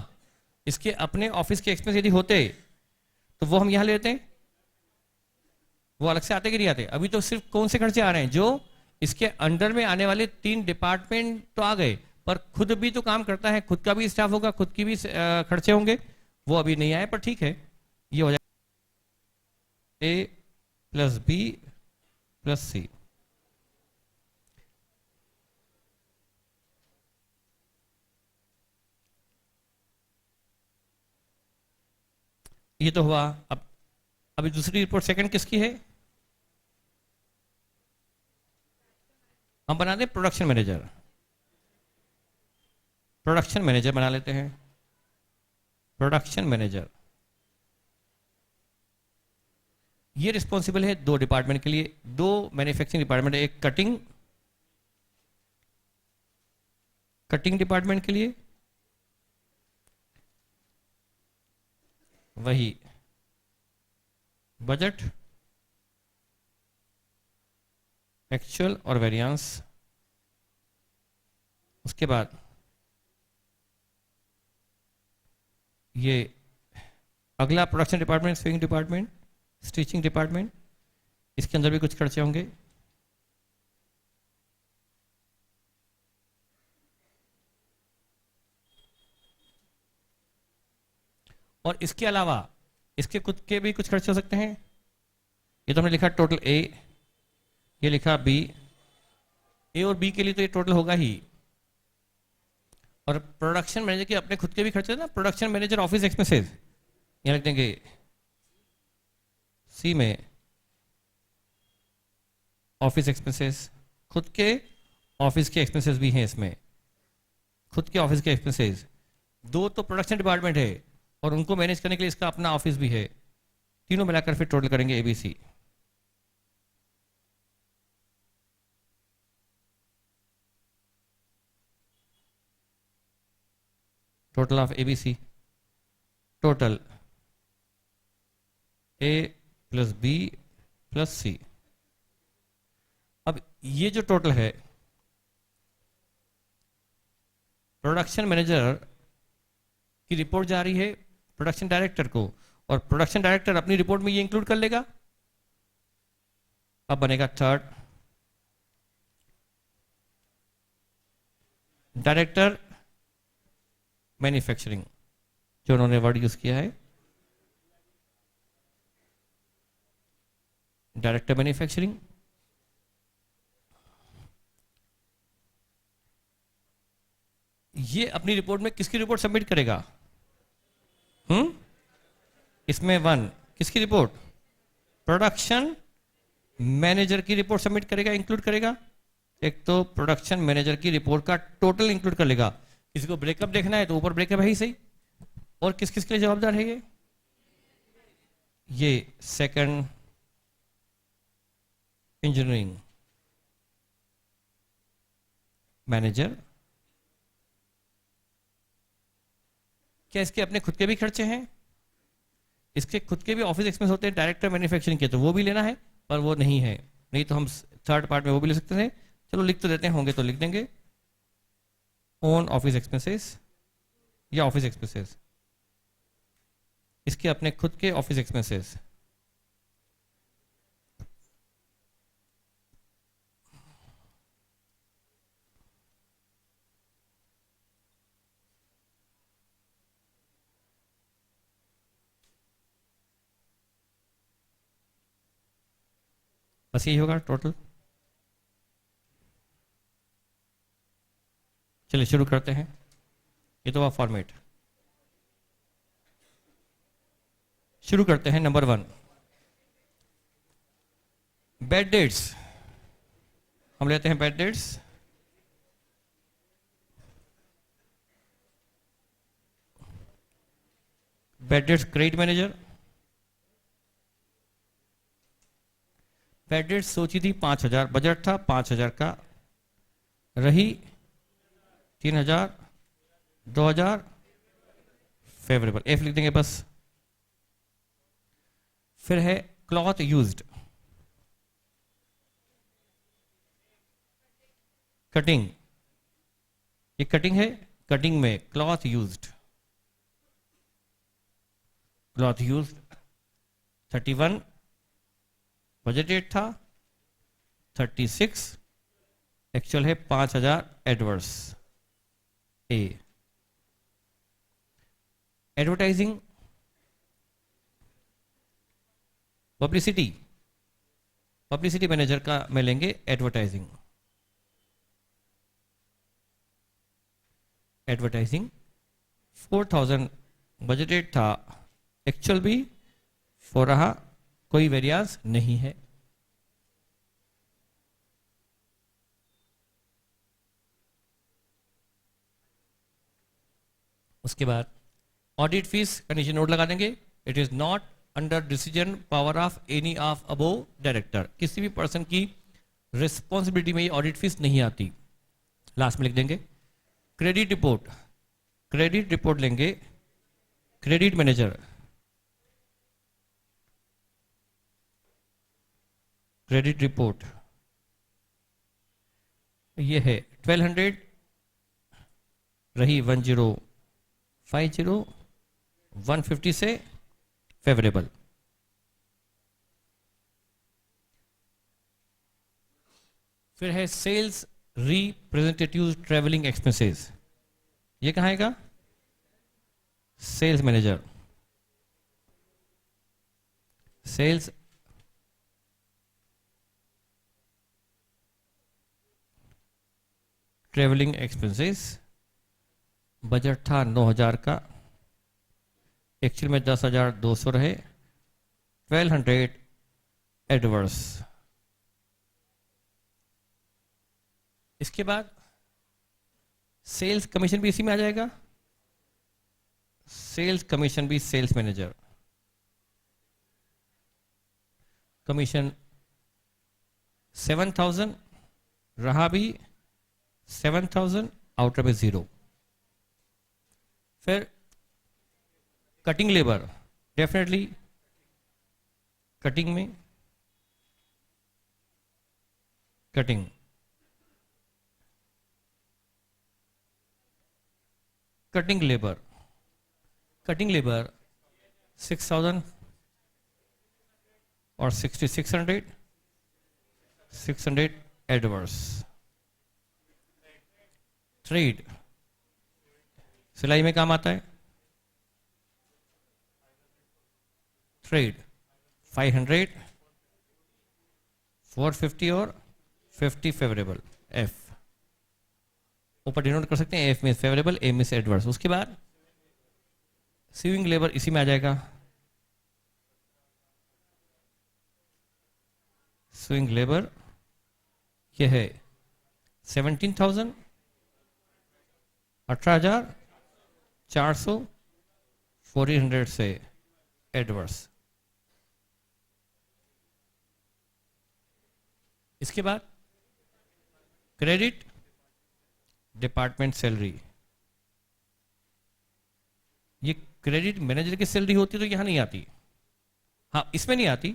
इसके अपने ऑफिस के एक्सपेंस यदि होते तो वो हम यहां लेते हैं, वो अलग से आते कि नहीं आते? अभी तो सिर्फ कौन से खर्चे आ रहे हैं? जो इसके अंडर में आने वाले तीन डिपार्टमेंट तो आ गए, पर खुद भी तो काम करता है, खुद का भी स्टाफ होगा, खुद की भी खर्चे होंगे, वो अभी नहीं आए, पर ठीक है, ये हो जाए ए प्लस बी प्लस सी। ये तो हुआ। अब अभी दूसरी रिपोर्ट सेकंड किसकी है? हम बना दें प्रोडक्शन मैनेजर। प्रोडक्शन मैनेजर बना लेते हैं। प्रोडक्शन मैनेजर ये रिस्पॉन्सिबल है दो डिपार्टमेंट के लिए, दो मैन्युफैक्चरिंग डिपार्टमेंट, एक कटिंग डिपार्टमेंट के लिए, वही बजट, एक्चुअल और वेरिएंस। उसके बाद ये अगला production department, swing department, stitching department, इसके अंदर भी कुछ खर्चे होंगे। और इसके अलावा इसके खुद के भी कुछ खर्चे हो सकते हैं। ये तो हमने लिखा टोटल ए, ये लिखा बी, ए और बी के लिए तो ये टोटल होगा ही। और प्रोडक्शन मैनेजर के अपने खुद के भी खर्चे ना, प्रोडक्शन मैनेजर ऑफिस एक्सपेंसेस, यहां लिख देंगे सी में ऑफिस एक्सपेंसेस, खुद के ऑफिस के एक्सपेंसेस भी हैं इसमें, खुद के ऑफिस के एक्सपेंसेस। दो तो प्रोडक्शन डिपार्टमेंट है और उनको मैनेज करने के लिए इसका अपना ऑफिस भी है, तीनों मिलाकर फिर टोटल करेंगे ABC. Total of ABC, total A plus B plus C. अब ये जो टोटल है, प्रोडक्शन मैनेजर की रिपोर्ट जा रही है प्रोडक्शन डायरेक्टर को, और प्रोडक्शन डायरेक्टर अपनी रिपोर्ट में ये इंक्लूड कर लेगा। अब बनेगा थर्ड, डायरेक्टर मैन्युफैक्चरिंग, जो उन्होंने वर्ड यूज किया है, डायरेक्टर मैन्युफैक्चरिंग। ये अपनी रिपोर्ट में किसकी रिपोर्ट सबमिट करेगा? इसमें वन किसकी रिपोर्ट? प्रोडक्शन मैनेजर की रिपोर्ट सबमिट करेगा, इंक्लूड करेगा। एक तो प्रोडक्शन मैनेजर की रिपोर्ट का टोटल इंक्लूड कर लेगा। किसी को ब्रेकअप देखना है तो ऊपर ब्रेकअप है ही सही। और किस किस के लिए जवाबदार है ये सेकंड इंजीनियरिंग मैनेजर। क्या इसके अपने खुद के भी खर्चे हैं? इसके खुद के भी ऑफिस एक्सपेंस होते हैं डायरेक्टर मैन्युफैक्चरिंग के, तो वो भी लेना है, पर वो नहीं है। नहीं तो हम थर्ड पार्ट में वो भी ले सकते थे। चलो लिख तो देते हैं, होंगे तो लिख देंगे ओन ऑफिस एक्सपेंसेस या ऑफिस एक्सपेंसेस, इसके अपने खुद के ऑफिस एक्सपेंसेस। बस यही होगा टोटल। चलिए शुरू करते हैं। ये तो हुआ फॉर्मेट। शुरू करते हैं। Number 1, bad debts. हम लेते हैं bad debts. Bad debts credit manager. Bad debts सोची थी 5,000, बजट था 5,000 का, रही 3,000, 2,000, फेवरेबल, एफ लिख देंगे बस। फिर है क्लॉथ यूज्ड, कटिंग, ये कटिंग है, कटिंग में cloth used, cloth used 31, budgeted था 36, एक्चुअल है 5,000, एडवर्स ए। एडवर्टाइजिंग, पब्लिसिटी, पब्लिसिटी मैनेजर का में लेंगे एडवर्टाइजिंग। एडवर्टाइजिंग 4,000 बजटेड था, एक्चुअल भी 4 रहा, कोई वेरिएंस नहीं है। उसके बाद ऑडिट फीस का नीचे नोट लगा देंगे, it is not under decision power of any of above director, किसी भी पर्सन की रिस्पॉन्सिबिलिटी में ये ऑडिट फीस नहीं आती। लास्ट में लिख देंगे क्रेडिट रिपोर्ट, क्रेडिट रिपोर्ट लेंगे क्रेडिट मैनेजर, क्रेडिट रिपोर्ट ये है 1200, रही 1050, 150 से फेवरेबल। फिर है सेल्स रिप्रेजेंटेटिव ट्रेवलिंग एक्सपेंसेस, ये कहाँ आएगा? Sales manager, sales travelling expenses, budget था 9,000 का, एक्चुअल में 10,200 रहे, 1200 एडवर्स। इसके बाद सेल्स कमीशन भी इसी में आ जाएगा, सेल्स कमीशन भी सेल्स मैनेजर, कमीशन 7,000 रहा भी 7,000, आउटर में 0। फिर कटिंग लेबर, डेफिनेटली कटिंग में cutting, cutting labour, cutting labour 6,000 और 6,600, 600 एडवर्स। ट्रेड, सिलाई में काम आता है, ट्रेड 500, 450 और 50 फेवरेबल, एफ ऊपर डिनोट कर सकते हैं, एफ में फेवरेबल, ए में से एडवर्स। उसके बाद सीविंग लेबर इसी में आ जाएगा, स्विंग लेबर यह है 17,000, 18,400, 400 से एडवर्स। इसके बाद क्रेडिट डिपार्टमेंट सैलरी, ये क्रेडिट मैनेजर की सैलरी होती तो यहां नहीं आती, हाँ इसमें नहीं आती।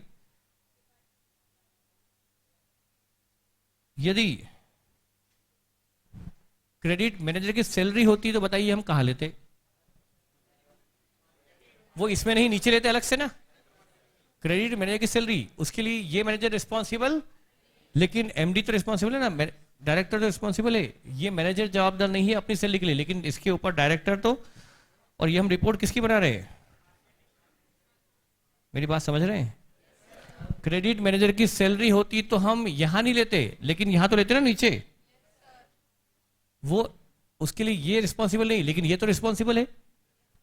यदि क्रेडिट मैनेजर की सैलरी होती तो बताइए हम कहां लेते? वो इसमें नहीं, नीचे लेते अलग से ना। क्रेडिट मैनेजर की सैलरी, उसके लिए ये मैनेजर रिस्पॉन्सिबल, लेकिन एमडी तो रिस्पॉन्सिबल है ना, डायरेक्टर तो रिस्पॉन्सिबल है, ये मैनेजर जवाबदार नहीं है अपनी सैलरी के लिए, लेकिन इसके ऊपर डायरेक्टर तो, और ये हम रिपोर्ट किसकी बना रहे हैं? मेरी बात समझ रहे हैं? क्रेडिट मैनेजर की सैलरी होती तो हम यहां नहीं लेते, लेकिन यहां तो लेते ना नीचे। वो उसके लिए ये रिस्पॉन्सिबल नहीं, लेकिन ये तो रिस्पॉन्सिबल है,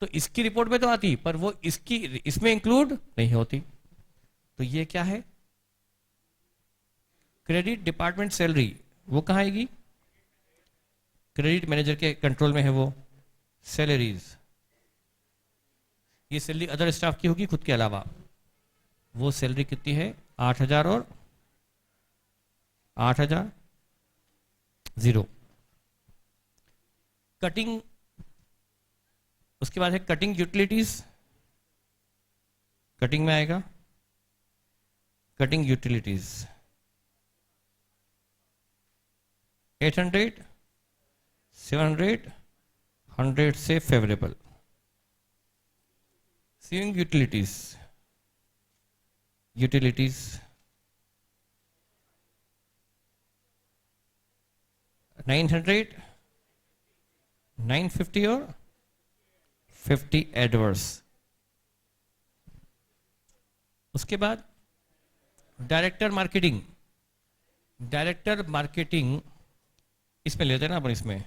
तो इसकी रिपोर्ट में तो आती, पर वो इसकी इसमें इंक्लूड नहीं होती। तो ये क्या है? क्रेडिट डिपार्टमेंट सैलरी, वो कहाँ आएगी? क्रेडिट मैनेजर के कंट्रोल में है वो सैलरीज। ये सैलरी अदर स्टाफ की होगी खुद के अलावा। वो सैलरी कितनी है? 8,000 और 8,000 0। कटिंग, उसके बाद है कटिंग यूटिलिटीज। कटिंग में आएगा कटिंग यूटिलिटीज 800, 700, 100 से फेवरेबल। सीविंग यूटिलिटीज 900, 950 और 50 एडवर्स। उसके बाद डायरेक्टर मार्केटिंग। डायरेक्टर मार्केटिंग इसमें लेते हैं ना अपन, इसमें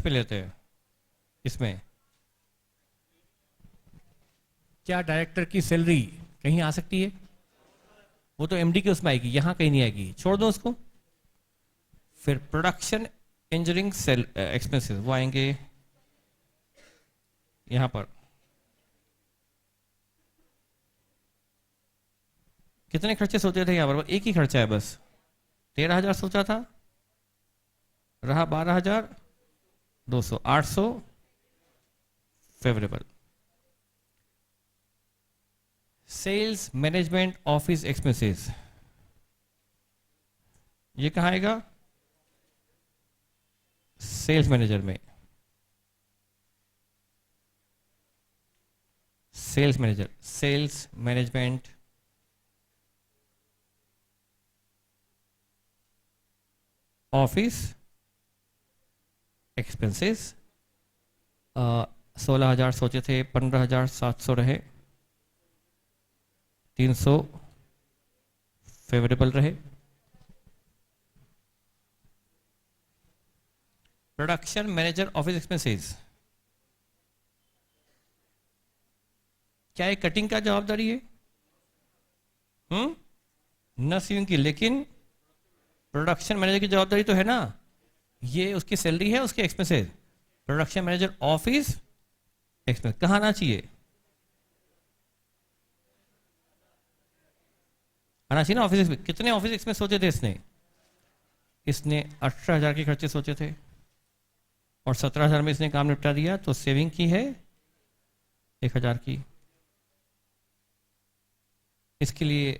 लेते हैं। इसमें क्या डायरेक्टर की सैलरी कहीं आ सकती है? वो तो एमडी के उसमें आएगी, यहां कहीं नहीं आएगी, छोड़ दो उसको। फिर प्रोडक्शन इंजीनियरिंग सेल एक्सपेंसेस वो आएंगे यहां पर। कितने खर्चे सोचे थे यहां पर? एक ही खर्चा है बस, 13,000 सोचा था, रहा 12,200, 800 favourable. Sales management office expenses, ये कहां आएगा? सेल्स मैनेजर में। Sales manager, sales management office expenses. 16,000 सोचे थे, 15,700 रहे, 300 फेवरेबल रहे। प्रोडक्शन मैनेजर ऑफिस एक्सपेंसेस, क्या ये कटिंग का जवाबदारी है? न सीविंग की, लेकिन प्रोडक्शन मैनेजर की जवाबदारी तो है ना। ये उसकी सैलरी है, उसके expenses. Production manager office expense कहाँ आना चाहिए? आना चाहिए ना ऑफिस एक्सपेंस। कितने ऑफिस एक्सपेंस सोचे थे इसने 18,000 के खर्चे सोचे थे और 17,000 में इसने काम निपटा दिया, तो सेविंग की है 1,000 की। इसके लिए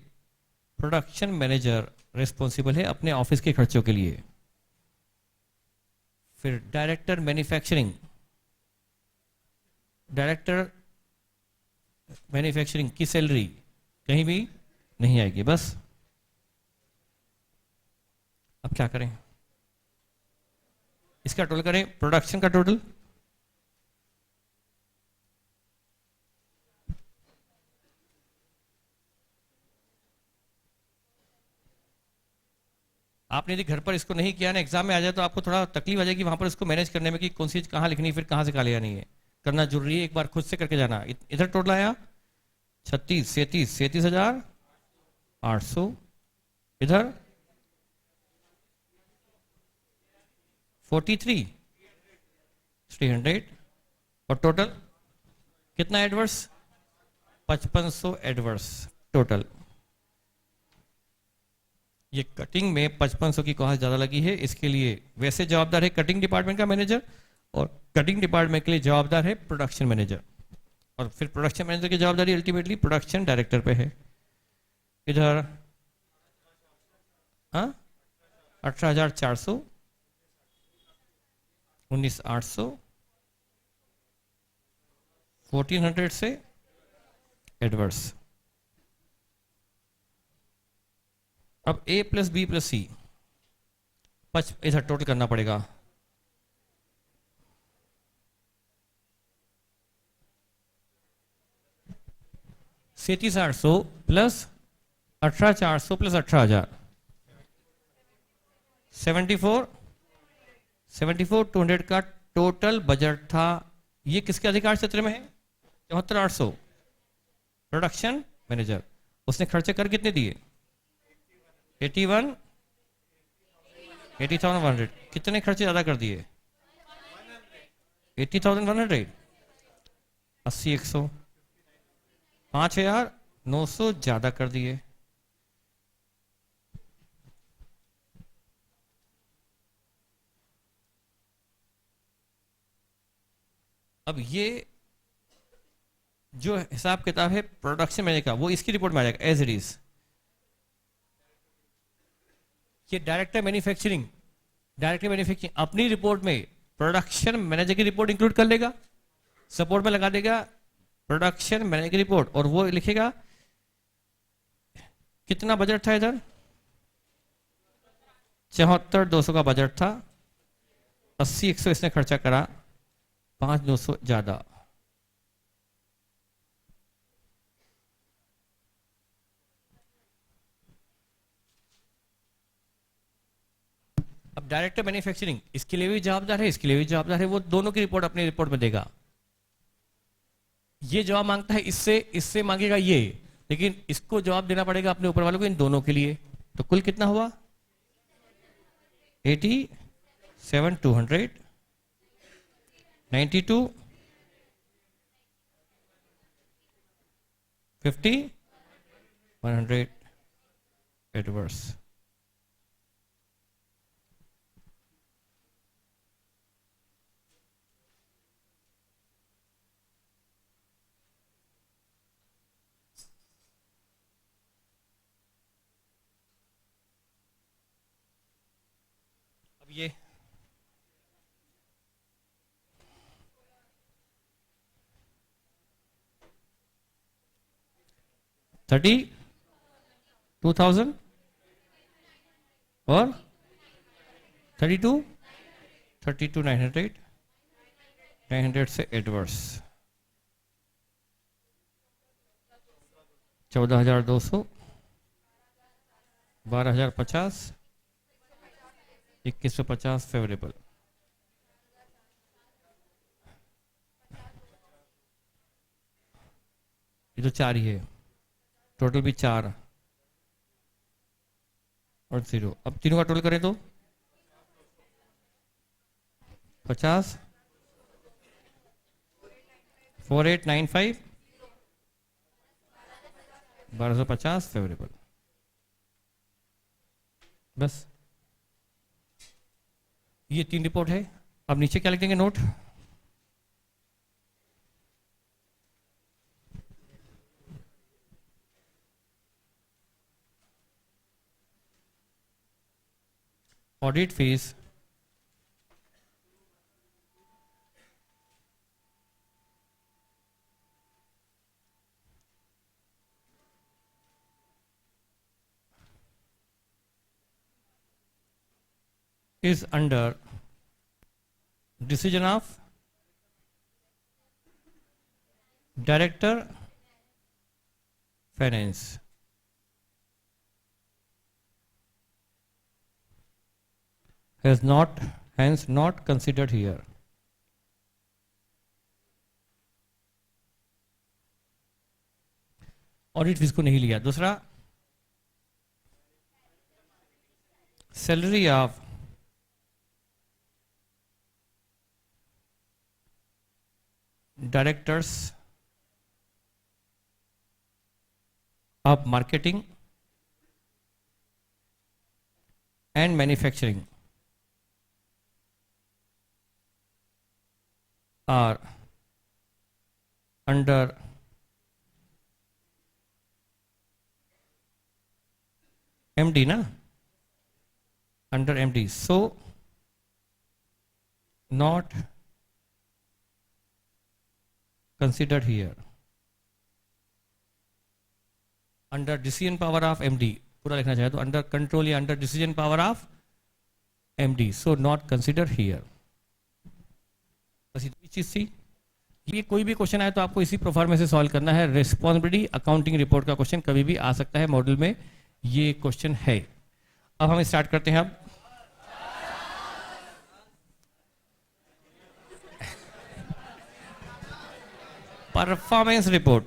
प्रोडक्शन मैनेजर रिस्पॉन्सिबल है अपने ऑफिस के खर्चों के लिए। फिर डायरेक्टर मैन्युफैक्चरिंग, डायरेक्टर मैन्युफैक्चरिंग की सैलरी कहीं भी नहीं आएगी बस। अब क्या करें? इसका टोटल करें, प्रोडक्शन का टोटल। आपने यदि घर पर इसको नहीं किया ना, एग्जाम में आ जाए तो आपको थोड़ा तकलीफ आ जाएगी वहां पर इसको मैनेज करने में कि कौन सी चीज कहाँ लिखनी, फिर कहाँ से कहाँ ले जानी है। करना जरूरी है, एक बार खुद से करके जाना। इधर टोटल आया 36, 37,800, इधर 43,300 और टोटल कितना एडवर्स? 5,500 adverse total. ये कटिंग में 5,500 की कॉस्ट ज्यादा लगी है, इसके लिए वैसे जवाबदार है कटिंग डिपार्टमेंट का मैनेजर, और कटिंग डिपार्टमेंट के लिए जवाबदार है प्रोडक्शन मैनेजर, और फिर प्रोडक्शन मैनेजर की जवाबदारी अल्टीमेटली प्रोडक्शन डायरेक्टर पे है। इधर 18,400, 19,800, 1,400 से एडवर्स। अब A plus B plus C इधर टोटल करना पड़ेगा। 37,800 प्लस 18,400 प्लस 18,000, 74,200 का टोटल बजट था, ये किसके अधिकार क्षेत्र में है? 74,800। प्रोडक्शन मैनेजर, उसने खर्चे कर कितने दिए? 80,100। कितने खर्चे ज्यादा कर दिए? 80,100। 80,100, 5,900 ज्यादा कर दिए। अब ये जो हिसाब किताब है प्रोडक्शन मैनेजर का, वो इसकी रिपोर्ट में आ जाएगा एज इट इज। ये डायरेक्टर मैन्युफैक्चरिंग अपनी रिपोर्ट में प्रोडक्शन मैनेजर की रिपोर्ट इंक्लूड कर लेगा, सपोर्ट में लगा देगा प्रोडक्शन मैनेजर की रिपोर्ट, और वो लिखेगा कितना बजट था इधर? 74,200 का बजट था, 80,100 इसने खर्चा करा, 5,900 ज्यादा। अब डायरेक्टर मैन्युफैक्चरिंग इसके लिए भी जवाबदार है, इसके लिए भी जवाबदार है, वो दोनों की रिपोर्ट अपनी रिपोर्ट में देगा। ये जवाब मांगता है इससे, इससे मांगेगा ये, लेकिन इसको जवाब देना पड़ेगा अपने ऊपर वालों को, इन दोनों के लिए। तो कुल कितना हुआ? 87,200, 92, 50, 100 एडवर्स। अब ये $32,000 और 900 से एडवर्स 14,200, 12,050, 2,150 फेवरेबल। ये तो 4 ही है, टोटल भी 4 और 0। अब तीनों का टोटल करें तो 50, 4,895, 1,250 फेवरेबल। बस ये 3 रिपोर्ट है। अब नीचे क्या लिख देंगे? Note. Audit fees is under decision of Director Finance. Has not, hence not considered here. Audit fees को नहीं लिया। दूसरा, salary of directors of marketing and manufacturing are under MD ना, under MD, so not considered here. Under decision power of MD, पूरा लिखना चाहे तो under control या under decision power of MD, so not considered here. बस इतनी चीज थी। ये कोई भी क्वेश्चन आए तो आपको इसी प्रोफार्म में से सॉल्व करना है। रिस्पॉन्सिबिलिटी अकाउंटिंग रिपोर्ट का क्वेश्चन कभी भी आ सकता है मॉडल में, ये क्वेश्चन है। अब हम स्टार्ट करते हैं। अब परफॉर्मेंस रिपोर्ट,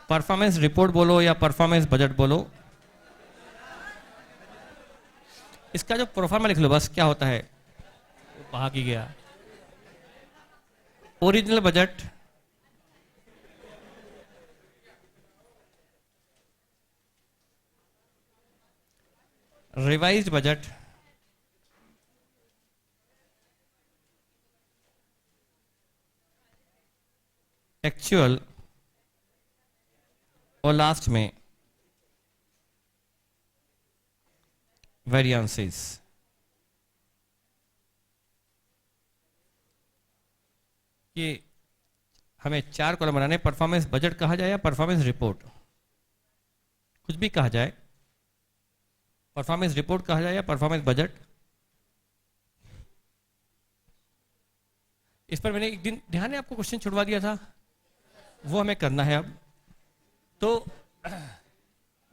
परफॉर्मेंस रिपोर्ट बोलो या परफॉर्मेंस बजट बोलो, इसका जो प्रोफार्मा लिख लो बस, क्या होता है, भाग ही गया। Original budget, revised budget, actual, और लास्ट में वेरिएंसेस। ये हमें 4 कॉलम बनाने, परफॉर्मेंस बजट कहा जाए या परफॉर्मेंस रिपोर्ट, कुछ भी कहा जाए, परफॉर्मेंस रिपोर्ट कहा जाए या परफॉर्मेंस बजट। इस पर मैंने एक दिन ध्यान है आपको क्वेश्चन छुड़वा दिया था, वो हमें करना है अब। तो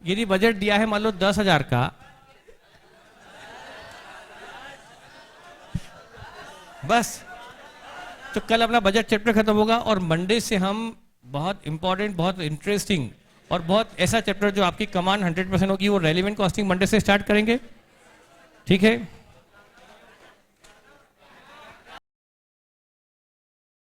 यदि बजट दिया है मान लो 10,000 का, बस, तो कल अपना बजट चैप्टर खत्म होगा और मंडे से हम बहुत इंपॉर्टेंट, बहुत इंटरेस्टिंग और बहुत ऐसा चैप्टर जो आपकी कमांड 100% होगी, वो रेलिवेंट कॉस्टिंग मंडे से स्टार्ट करेंगे। ठीक है।